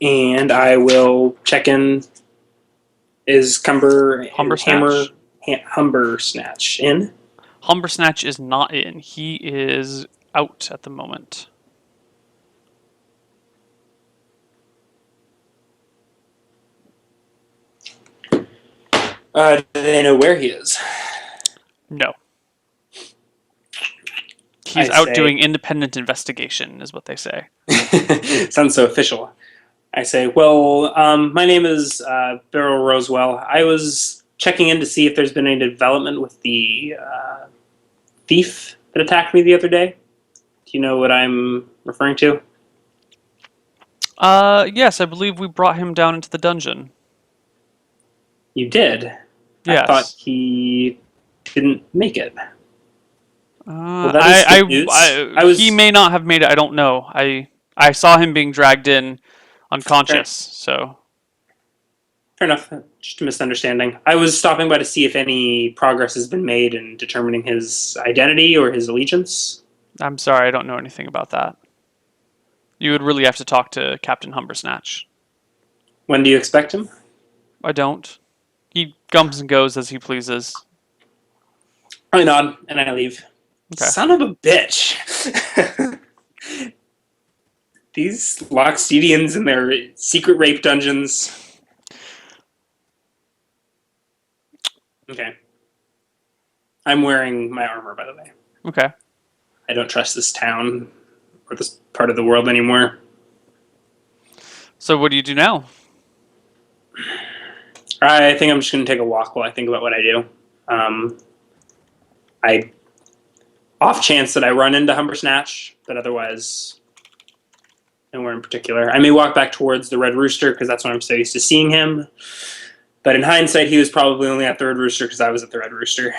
Speaker 2: And I will check in. Is
Speaker 1: Humbersnatch?
Speaker 2: Humbersnatch in?
Speaker 1: Humbersnatch is not in. He is out at the moment.
Speaker 2: Do they know where he is?
Speaker 1: No. He's out doing independent investigation, is what they say.
Speaker 2: Sounds so official. I say, well, my name is Beryl Rosewell. I was checking in to see if there's been any development with the thief that attacked me the other day. Do you know what I'm referring to?
Speaker 1: Yes, I believe we brought him down into the dungeon.
Speaker 2: You did. I thought
Speaker 1: Yes.
Speaker 2: he didn't make it. Well, that is
Speaker 1: I,
Speaker 2: good news.
Speaker 1: he may not have made it. I don't know. I saw him being dragged in, unconscious. So
Speaker 2: Fair enough. Just a misunderstanding. I was stopping by to see if any progress has been made in determining his identity or his allegiance.
Speaker 1: I'm sorry, I don't know anything about that. You would really have to talk to Captain Humbersnatch.
Speaker 2: When do you expect him?
Speaker 1: I don't. He comes and goes as he pleases.
Speaker 2: I nod and I leave.
Speaker 1: Okay.
Speaker 2: Son of a bitch. These Lockstedians and their secret rape dungeons. Okay. I'm wearing my armor, by the way.
Speaker 1: Okay.
Speaker 2: I don't trust this town or this part of the world anymore.
Speaker 1: So what do you do now?
Speaker 2: I think I'm just going to take a walk while I think about what I do. I off chance that I run into Humbersnatch, but otherwise nowhere in particular. I may walk back towards the Red Rooster because that's when I'm so used to seeing him. But in hindsight, he was probably only at the Red Rooster because I was at the Red Rooster.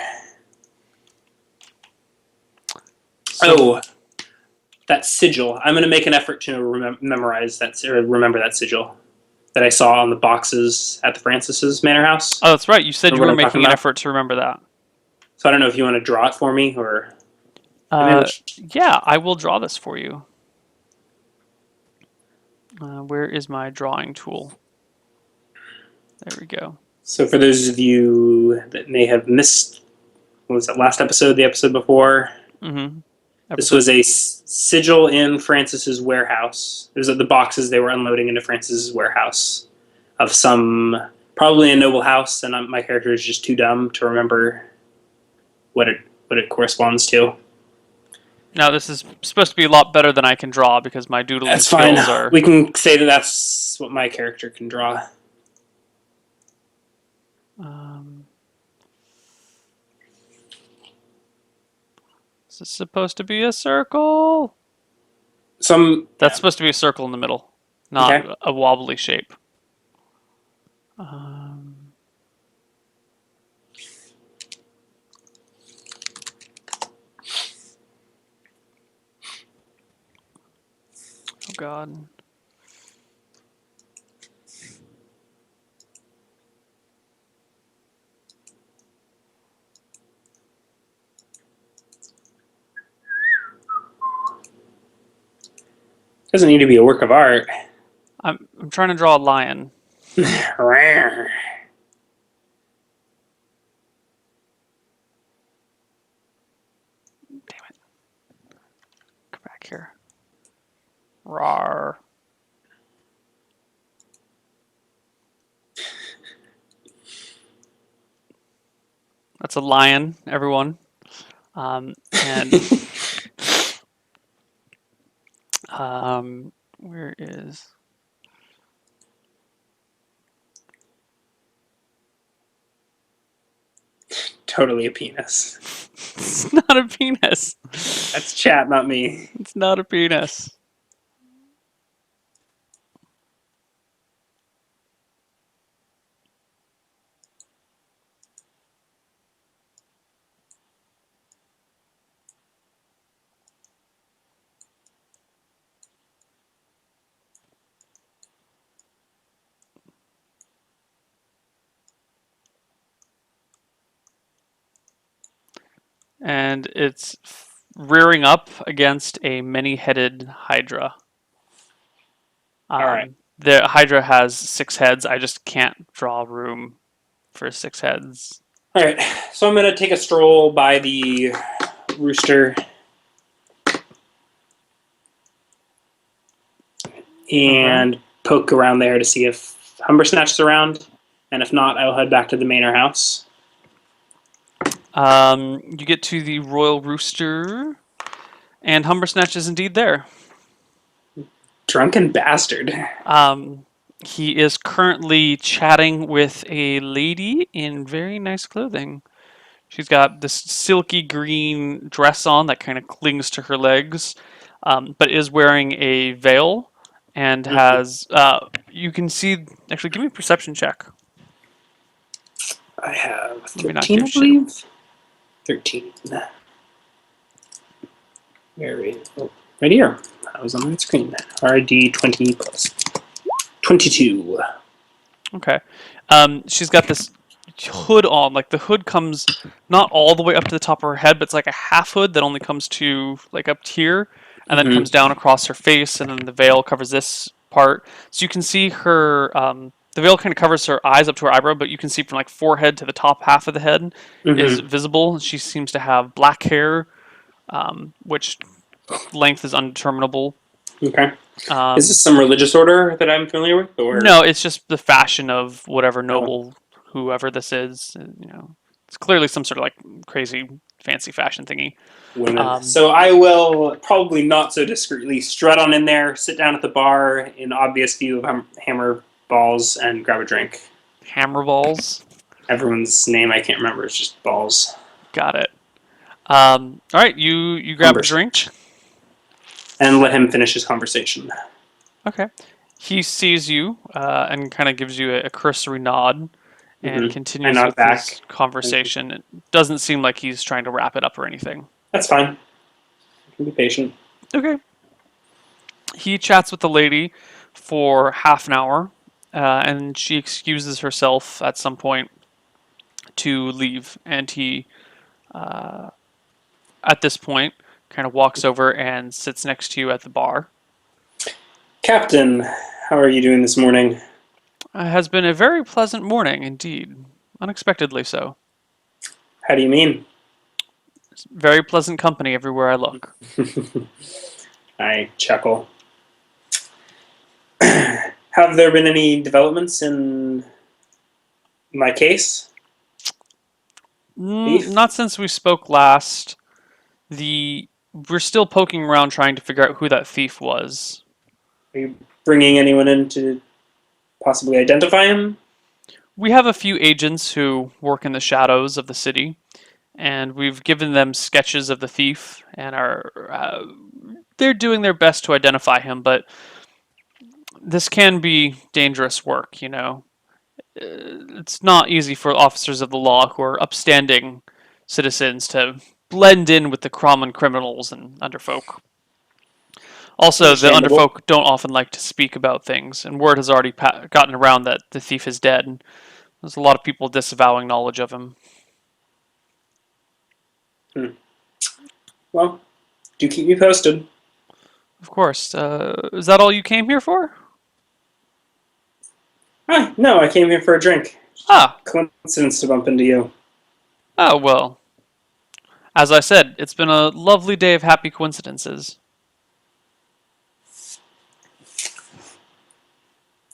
Speaker 2: So, that sigil. I'm going to make an effort to memorize that, or remember that sigil that I saw on the boxes at the Francis's Manor House.
Speaker 1: Oh, that's right. You said you were making an
Speaker 2: about?
Speaker 1: effort to remember that.
Speaker 2: So I don't know if you want to draw it for me or.
Speaker 1: Yeah, I will draw this for you. Where is my drawing tool? There we go.
Speaker 2: So for those of you that may have missed, what was that last episode? The episode before.
Speaker 1: Mm-hmm.
Speaker 2: This was a sigil in Francis's warehouse. It was the boxes they were unloading into Francis's warehouse of some, probably a noble house, and my character is just too dumb to remember what it corresponds to.
Speaker 1: Now this is supposed to be a lot better than I can draw because my doodling
Speaker 2: That's
Speaker 1: skills
Speaker 2: fine.
Speaker 1: are.
Speaker 2: We can say that that's what my character can draw.
Speaker 1: Is this supposed to be a circle? That's supposed to be a circle in the middle, not a wobbly shape. Oh God.
Speaker 2: Doesn't need to be a work of art.
Speaker 1: I'm trying to draw a lion.
Speaker 2: Damn
Speaker 1: it. Come back here. Rawr. That's a lion, everyone. And where is...
Speaker 2: Totally a penis.
Speaker 1: It's not a penis.
Speaker 2: That's chat, not me.
Speaker 1: It's not a penis. and it's rearing up against a many-headed hydra.
Speaker 2: All right.
Speaker 1: The hydra has 6 heads. I just can't draw room for 6 heads.
Speaker 2: All right. So I'm gonna take a stroll by the rooster and poke around there to see if Humbersnatch is around, and if not, I'll head back to the manor house.
Speaker 1: You get to the royal rooster, and Humbersnatch is indeed there.
Speaker 2: Drunken bastard.
Speaker 1: He is currently chatting with a lady in very nice clothing. She's got this silky green dress on that kind of clings to her legs, but is wearing a veil and has. You can see. Actually, give me a perception check.
Speaker 2: I have
Speaker 1: Maybe
Speaker 2: 13, I believe. 13. Where is it? Oh, right here. I was on my screen. RD 20 plus 22.
Speaker 1: Okay. She's got this hood on. Like the hood comes not all the way up to the top of her head, but it's like a half hood that only comes to like up here, and then comes down across her face, and then the veil covers this part. So you can see her. The veil kind of covers her eyes up to her eyebrow, but you can see from like forehead to the top half of the head is visible. She seems to have black hair, which length is undeterminable.
Speaker 2: Okay. Is this some religious order that I'm familiar with? Or
Speaker 1: no, it's just the fashion of whatever noble, whoever this is. It's clearly some sort of like crazy fancy fashion thingy.
Speaker 2: women? So I will probably not so discreetly strut on in there, sit down at the bar in obvious view of Hammer Balls, and grab a drink.
Speaker 1: Hammer Balls?
Speaker 2: Everyone's name I can't remember. It's just Balls.
Speaker 1: Got it. All right, you grab a drink.
Speaker 2: And let him finish his conversation.
Speaker 1: Okay. He sees you and kind of gives you a cursory nod and continues with his conversation. It doesn't seem like he's trying to wrap it up or anything.
Speaker 2: That's fine. I can be patient.
Speaker 1: Okay. He chats with the lady for half an hour, and she excuses herself at some point to leave. And he, at this point, kind of walks over and sits next to you at the bar.
Speaker 2: Captain, how are you doing this morning?
Speaker 1: It has been a very pleasant morning indeed. Unexpectedly so.
Speaker 2: How do you mean?
Speaker 1: It's very pleasant company everywhere I look.
Speaker 2: I chuckle. Have there been any developments in my case?
Speaker 1: Not since we spoke last. We're still poking around trying to figure out who that thief was.
Speaker 2: Are you bringing anyone in to possibly identify him?
Speaker 1: We have a few agents who work in the shadows of the city, and we've given them sketches of the thief, and they're doing their best to identify him, but this can be dangerous work, you know. It's not easy for officers of the law who are upstanding citizens to blend in with the common criminals and underfolk. Also, the underfolk don't often like to speak about things, and word has already gotten around that the thief is dead. And there's a lot of people disavowing knowledge of him.
Speaker 2: Well, do keep me posted.
Speaker 1: Of course. Is that all you came here for?
Speaker 2: No, I came here for a drink. Coincidence to bump into you.
Speaker 1: Oh, well. As I said, it's been a lovely day of happy coincidences.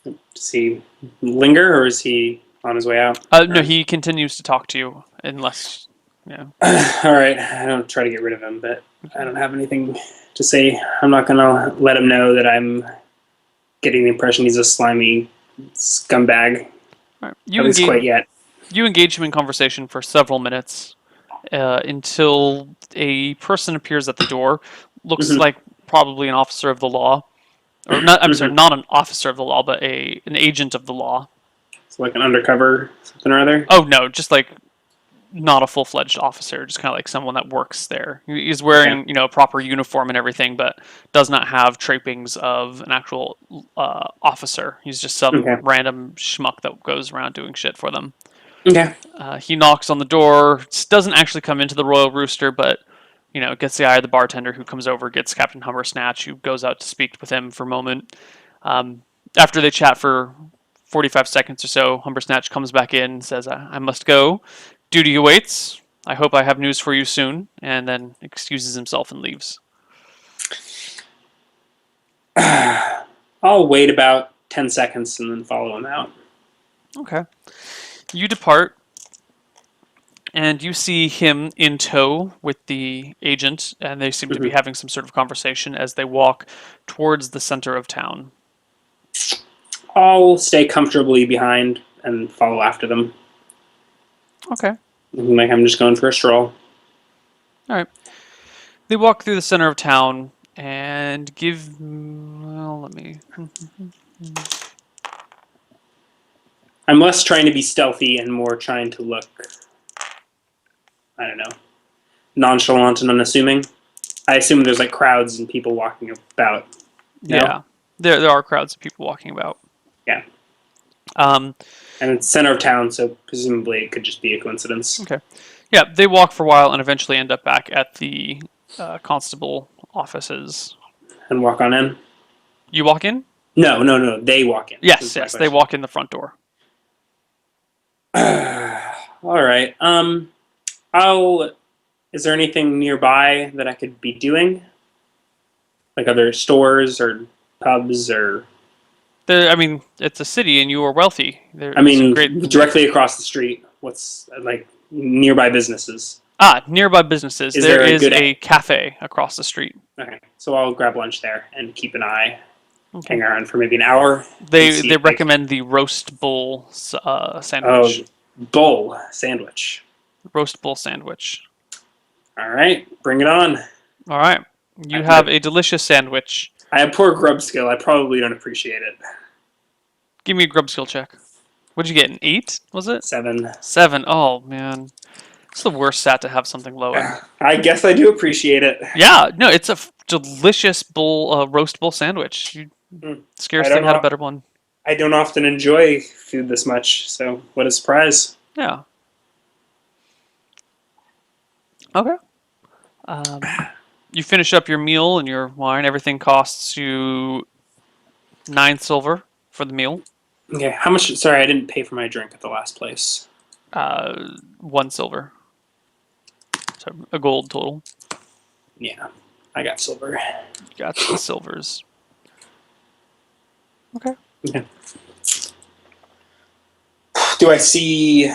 Speaker 2: Does he linger, or is he on his way out?
Speaker 1: No, he continues to talk to you, unless,
Speaker 2: All right, I don't try to get rid of him, but I don't have anything to say. I'm not going to let him know that I'm getting the impression he's a slimy scumbag.
Speaker 1: Right.
Speaker 2: At least quite yet.
Speaker 1: You engage him in conversation for several minutes until a person appears at the door. Looks like probably an officer of the law. Or not, I'm sorry, not an officer of the law, but an agent of the law.
Speaker 2: So like an undercover something or other?
Speaker 1: Oh, no, just like not a full-fledged officer, just kind of like someone that works there. He's wearing, a proper uniform and everything, but does not have trappings of an actual officer. He's just some random schmuck that goes around doing shit for them.
Speaker 2: Okay.
Speaker 1: He knocks on the door. Doesn't actually come into the Royal Rooster, but gets the eye of the bartender, who comes over, gets Captain Humbersnatch, who goes out to speak with him for a moment. After they chat for 45 seconds or so, Humbersnatch comes back in and says, I must go. Duty awaits. I hope I have news for you soon, and then excuses himself and leaves.
Speaker 2: I'll wait about 10 seconds and then follow him out.
Speaker 1: Okay. You depart, and you see him in tow with the agent, and they seem to be having some sort of conversation as they walk towards the center of town.
Speaker 2: I'll stay comfortably behind and follow after them.
Speaker 1: Okay.
Speaker 2: Like I'm just going for a stroll.
Speaker 1: All right. They walk through the center of town and give. Well, let me.
Speaker 2: I'm less trying to be stealthy and more trying to look, I don't know, nonchalant and unassuming. I assume there's like crowds and people walking about. No?
Speaker 1: Yeah, there are crowds of people walking about.
Speaker 2: Yeah.
Speaker 1: Um,
Speaker 2: And it's center of town, so presumably it could just be a coincidence.
Speaker 1: okay. Yeah, they walk for a while and eventually end up back at the constable offices.
Speaker 2: And walk on in?
Speaker 1: You walk in?
Speaker 2: No. They walk in.
Speaker 1: Yes, they walk in the front door.
Speaker 2: All right. Is there anything nearby that I could be doing? Like other stores or pubs or?
Speaker 1: It's a city and you are wealthy.
Speaker 2: Directly across the street. What's like nearby businesses?
Speaker 1: Nearby businesses.
Speaker 2: Is
Speaker 1: there
Speaker 2: there
Speaker 1: is a cafe across the street.
Speaker 2: Okay, so I'll grab lunch there and keep an eye, hang around for maybe an hour.
Speaker 1: They recommend the roast bull sandwich.
Speaker 2: Oh, bull sandwich.
Speaker 1: Roast bull sandwich.
Speaker 2: All right, bring it on.
Speaker 1: All right. You have a delicious sandwich.
Speaker 2: I have poor grub skill. I probably don't appreciate it.
Speaker 1: Give me a grub skill check. What'd you get, an 8, was it?
Speaker 2: 7.
Speaker 1: 7. Oh, man. It's the worst stat to have something low in.
Speaker 2: I guess I do appreciate it.
Speaker 1: Yeah, no, it's a delicious roast bull sandwich. You scarcely had a better one.
Speaker 2: I don't often enjoy food this much, so what a surprise.
Speaker 1: Yeah. Okay. You finish up your meal and your wine. Everything costs you 9 silver for the meal.
Speaker 2: Okay, how much? Sorry, I didn't pay for my drink at the last place.
Speaker 1: 1 silver. So a gold total.
Speaker 2: Yeah, I got silver.
Speaker 1: You got the silvers. Okay.
Speaker 2: Okay. Do I see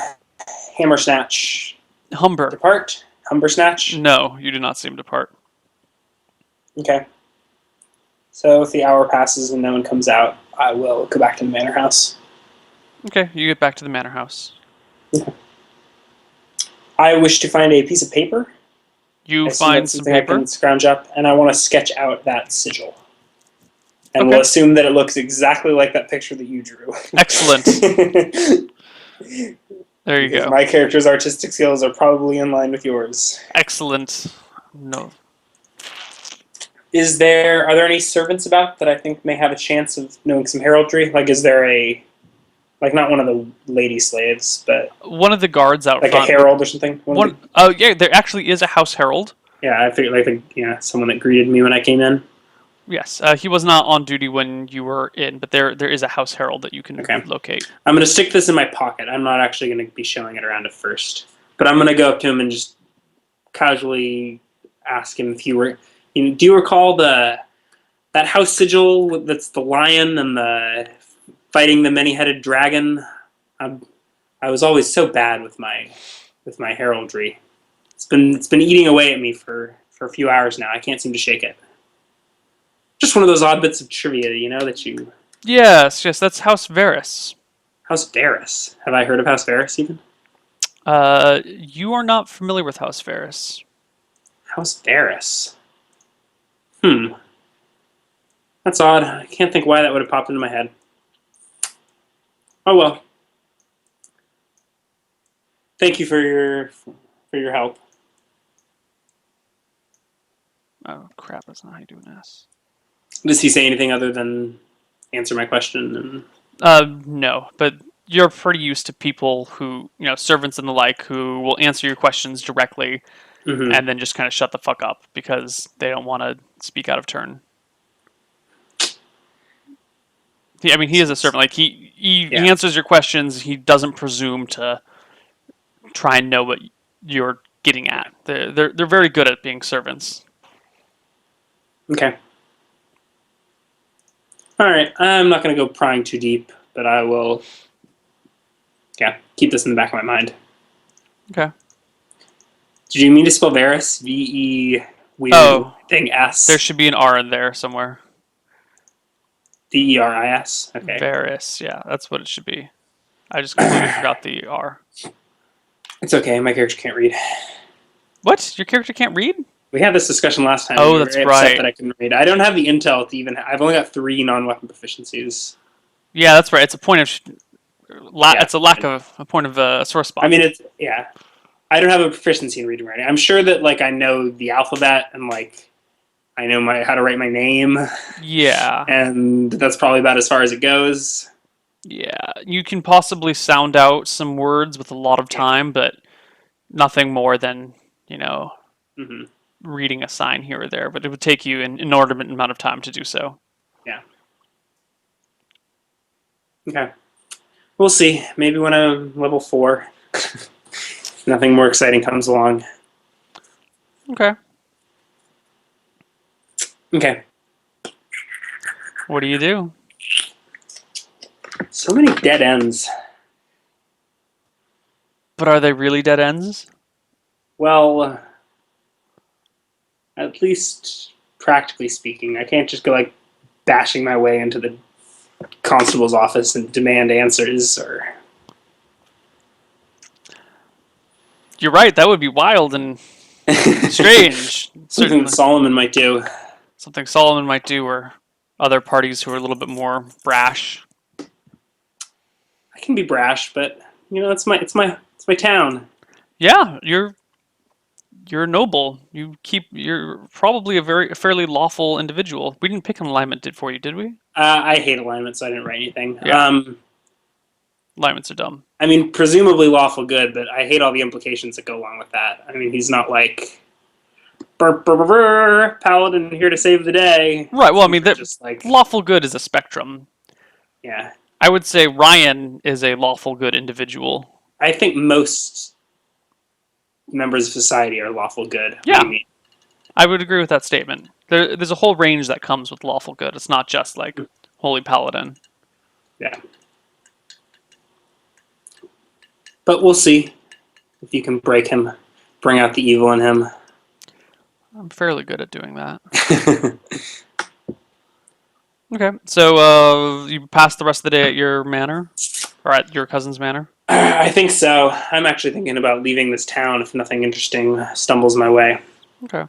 Speaker 2: Hammersnatch depart? Humbersnatch?
Speaker 1: No, you do not see him depart.
Speaker 2: Okay. So if the hour passes and no one comes out, I will go back to the manor house.
Speaker 1: Okay, you get back to the manor house.
Speaker 2: Okay. I wish to find a piece of paper.
Speaker 1: You find some paper?
Speaker 2: I can scrounge up, and I want to sketch out that sigil. And we'll assume that it looks exactly like that picture that you drew.
Speaker 1: Excellent. There you go.
Speaker 2: My character's artistic skills are probably in line with yours.
Speaker 1: Excellent. No.
Speaker 2: Are there any servants about that I think may have a chance of knowing some heraldry? Like, is there not one of the lady slaves, but
Speaker 1: one of the guards out
Speaker 2: front. Like a herald or something?
Speaker 1: Yeah, there actually is a house herald.
Speaker 2: Yeah, I figured someone that greeted me when I came in.
Speaker 1: Yes, he was not on duty when you were in, but there is a house herald that you can locate.
Speaker 2: I'm going to stick this in my pocket. I'm not actually going to be showing it around at first. But I'm going to go up to him and just casually ask him if do you recall that house sigil that's the lion and the fighting the many-headed dragon? I was always so bad with my heraldry. It's been eating away at me for a few hours now. I can't seem to shake it. Just one of those odd bits of trivia, that you...
Speaker 1: Yes, that's House Varys.
Speaker 2: House Varys. Have I heard of House Varys, even?
Speaker 1: You are not familiar with House Varys.
Speaker 2: House Varys. That's odd. I can't think why that would have popped into my head. Oh, well. Thank you for your help.
Speaker 1: Oh, crap. That's not how you do an S.
Speaker 2: Does he say anything other than answer my question?
Speaker 1: No, but you're pretty used to people who, servants and the like, who will answer your questions directly
Speaker 2: Mm-hmm.
Speaker 1: and then just kind of shut the fuck up because they don't want to speak out of turn. He is a servant. Like he
Speaker 2: Yeah.
Speaker 1: answers your questions. He doesn't presume to try and know what you're getting at. They're very good at being servants.
Speaker 2: Okay. All right. I'm not going to go prying too deep, but I will. Yeah, keep this in the back of my mind.
Speaker 1: Okay.
Speaker 2: Did you mean to spell Varys? V-E weird
Speaker 1: Oh,
Speaker 2: thing
Speaker 1: there
Speaker 2: S.
Speaker 1: should be an R in there somewhere.
Speaker 2: D-E-R-I-S. Okay.
Speaker 1: Varys. Yeah, that's what it should be. I just completely forgot the R.
Speaker 2: It's okay. My character can't read.
Speaker 1: What? Your character can't read?
Speaker 2: We had this discussion last time.
Speaker 1: Oh,
Speaker 2: You were
Speaker 1: that's
Speaker 2: very upset
Speaker 1: right.
Speaker 2: that I couldn't read. I don't have the intel to even. I've only got 3 non-weapon proficiencies.
Speaker 1: Yeah, that's right. It's a point of.
Speaker 2: Yeah.
Speaker 1: It's a lack of a point of a sore
Speaker 2: I
Speaker 1: spot.
Speaker 2: mean, it's yeah. I don't have a proficiency in reading and writing. I'm sure that like I know the alphabet and like I know how to write my name,
Speaker 1: Yeah.
Speaker 2: and that's probably about as far as it goes.
Speaker 1: Yeah. You can possibly sound out some words with a lot of
Speaker 2: Yeah.
Speaker 1: time, but nothing more than, you know,
Speaker 2: Mm-hmm.
Speaker 1: reading a sign here or there. But it would take you an inordinate amount of time to do so.
Speaker 2: Yeah. Okay. We'll see. Maybe when I'm level 4, nothing more exciting comes along.
Speaker 1: Okay.
Speaker 2: Okay.
Speaker 1: What do you do?
Speaker 2: So many dead ends.
Speaker 1: But are they really dead ends?
Speaker 2: Well, at least practically speaking, I can't just go like bashing my way into the constable's office and demand answers or
Speaker 1: You're right. That would be wild and strange.
Speaker 2: something that
Speaker 1: Certainly.
Speaker 2: Solomon might do.
Speaker 1: Something Solomon might do, or other parties who are a little bit more brash.
Speaker 2: I can be brash, but it's my town.
Speaker 1: Yeah, you're noble. You're probably a fairly lawful individual. We didn't pick an alignment did for you, did we?
Speaker 2: I hate alignment, so I didn't write anything.
Speaker 1: Yeah. Alignments are dumb.
Speaker 2: I mean, presumably lawful good, but I hate all the implications that go along with that. I mean, he's not like burr, burr, burr, burr, paladin here to save the day.
Speaker 1: Right. Well, I mean,
Speaker 2: Just like
Speaker 1: lawful good is a spectrum.
Speaker 2: yeah,
Speaker 1: I would say Ryan is a lawful good individual.
Speaker 2: I think most members of society are lawful good. What
Speaker 1: Yeah.
Speaker 2: do you mean?
Speaker 1: I would agree with that statement. There's a whole range that comes with lawful good. It's not just like holy paladin.
Speaker 2: Yeah. But we'll see if you can break him, bring out the evil in him.
Speaker 1: I'm fairly good at doing that. Okay, so you pass the rest of the day at your manor, or at your cousin's manor.
Speaker 2: I think so. I'm actually thinking about leaving this town if nothing interesting stumbles my way.
Speaker 1: Okay.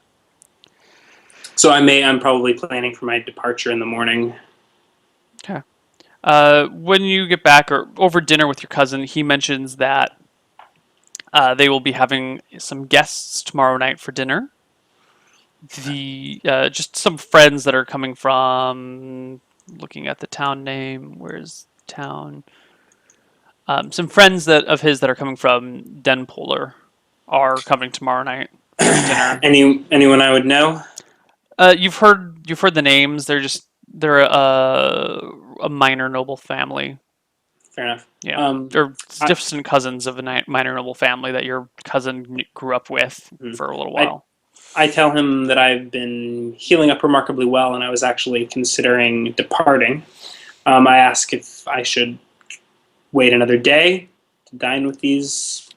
Speaker 2: So I'm probably planning for my departure in the morning.
Speaker 1: Okay. When you get back or over dinner with your cousin, he mentions that they will be having some guests tomorrow night for dinner. Just some friends that are coming from. Looking at the town name, where's town? Some friends of his that are coming from Denpolar are coming tomorrow night for dinner.
Speaker 2: Anyone I would know?
Speaker 1: You've heard the names. They're a minor noble family.
Speaker 2: Fair enough.
Speaker 1: Yeah, they're distant cousins of a minor noble family that your cousin grew up with for a little while.
Speaker 2: I tell him that I've been healing up remarkably well, and I was actually considering departing. I ask if I should wait another day to dine with these.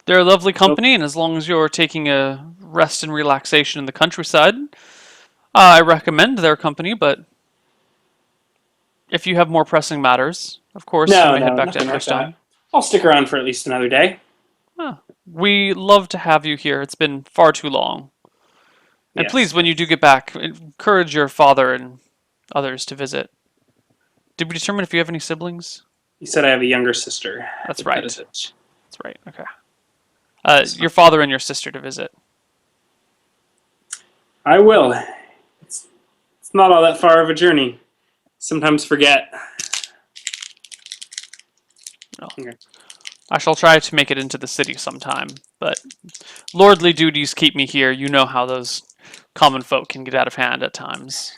Speaker 1: They're a lovely company, and as long as you're taking a rest and relaxation in the countryside, I recommend their company. But if you have more pressing matters, of course, you may head back to Emberstone.
Speaker 2: I'll stick around for at least another day.
Speaker 1: We love to have you here. It's been far too long. And
Speaker 2: Yes.
Speaker 1: please, when you do get back, encourage your father and others to visit. Did we determine if you have any siblings?
Speaker 2: You said I have a younger sister.
Speaker 1: That's right. That's right. Okay. Your father and your sister to visit.
Speaker 2: I will. It's not all that far of a journey. Sometimes forget.
Speaker 1: No.
Speaker 2: Okay.
Speaker 1: I shall try to make it into the city sometime, but lordly duties keep me here. You know how those common folk can get out of hand at times.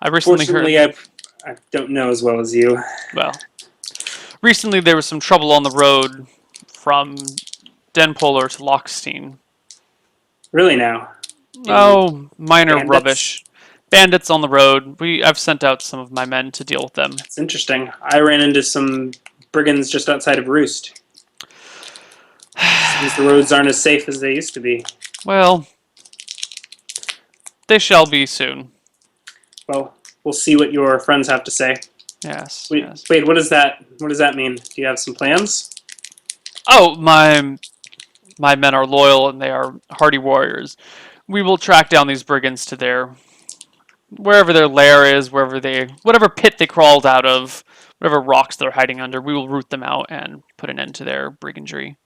Speaker 1: I recently
Speaker 2: Fortunately,
Speaker 1: heard.
Speaker 2: I don't know as well as you.
Speaker 1: Well, recently there was some trouble on the road from Denpolar to Lockstein.
Speaker 2: Really now?
Speaker 1: Oh, minor
Speaker 2: Bandits?
Speaker 1: rubbish. Bandits on the road. I've sent out some of my men to deal with them.
Speaker 2: It's interesting. I ran into some brigands just outside of Roost. Seems the roads aren't as safe as they used to be.
Speaker 1: Well, they shall be soon.
Speaker 2: Well, we'll see what your friends have to say.
Speaker 1: Yes.
Speaker 2: Wait. What does that mean? Do you have some plans?
Speaker 1: Oh, my men are loyal and they are hardy warriors. We will track down these brigands to wherever their lair is, whatever pit they crawled out of, whatever rocks they're hiding under. We will root them out and put an end to their brigandry.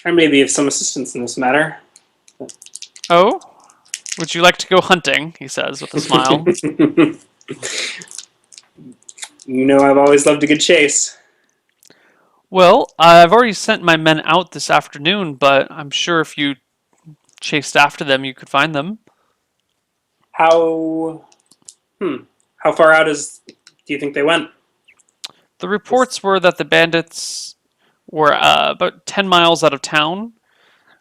Speaker 2: I may be of some assistance in this matter.
Speaker 1: Oh, would you like to go hunting? He says with a smile.
Speaker 2: You know, I've always loved a good chase.
Speaker 1: Well, I've already sent my men out this afternoon, but I'm sure if you chased after them, you could find them.
Speaker 2: How far out do you think they went?
Speaker 1: The reports were that the bandits were about 10 miles out of town.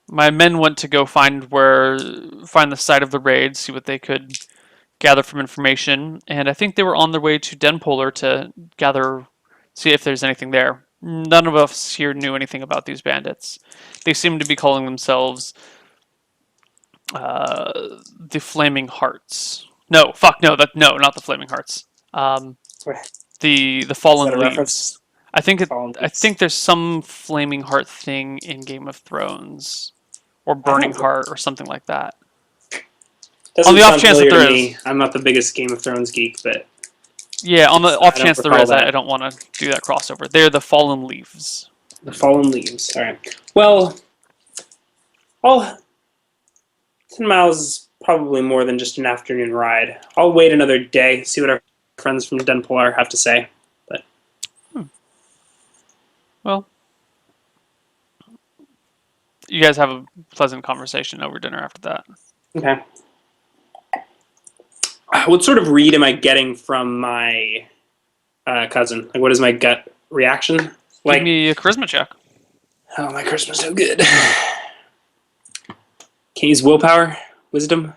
Speaker 1: My men went to go find the site of the raid, see what they could gather from information, and I think they were on their way to Denpolar to see if there's anything there. None of us here knew anything about these bandits. They seem to be calling themselves the Flaming Hearts. No, not the Flaming Hearts. The Fallen Leaves. I think there's some Flaming Heart thing in Game of Thrones, or Burning Heart, or something like that.
Speaker 2: On the off chance that there is, I'm not the biggest Game of Thrones geek, but
Speaker 1: yeah, on the off chance there is, I don't want to do that crossover. They're the Fallen Leaves.
Speaker 2: The Fallen Leaves. All right. Well, 10 miles is probably more than just an afternoon ride. I'll wait another day, see what our friends from Denpolar have to say. But
Speaker 1: well, you guys have a pleasant conversation over dinner after that.
Speaker 2: Okay. What sort of read am I getting from my cousin? Like, what is my gut reaction? Like,
Speaker 1: give me a charisma check.
Speaker 2: Oh, my charisma's so good. Can you use willpower, wisdom?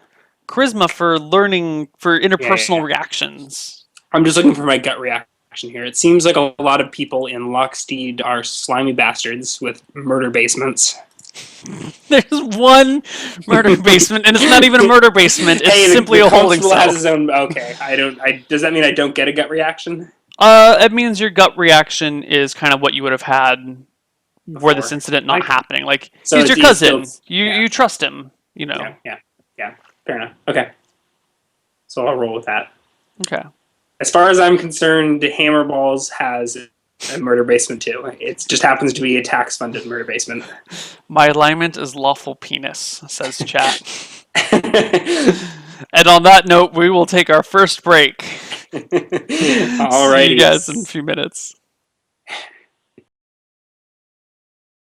Speaker 1: Charisma for learning, for interpersonal reactions.
Speaker 2: I'm just looking for my gut reaction here. It seems like a lot of people in Locksteed are slimy bastards with murder basements.
Speaker 1: There's one murder basement, and it's not even a murder basement. It's simply a holding cell.
Speaker 2: Has his own. Okay, does that mean I don't get a gut reaction?
Speaker 1: It means your gut reaction is kind of what you would have had were this incident not happening. Like, so he's your cousin. You trust him. You know.
Speaker 2: Yeah. Fair enough. Okay. So I'll roll with that.
Speaker 1: Okay.
Speaker 2: As far as I'm concerned, Hammerballs has a murder basement too. It just happens to be a tax-funded murder basement.
Speaker 1: My alignment is lawful penis, says chat. And on that note, we will take our first break.
Speaker 2: All right.
Speaker 1: See you guys in a few minutes.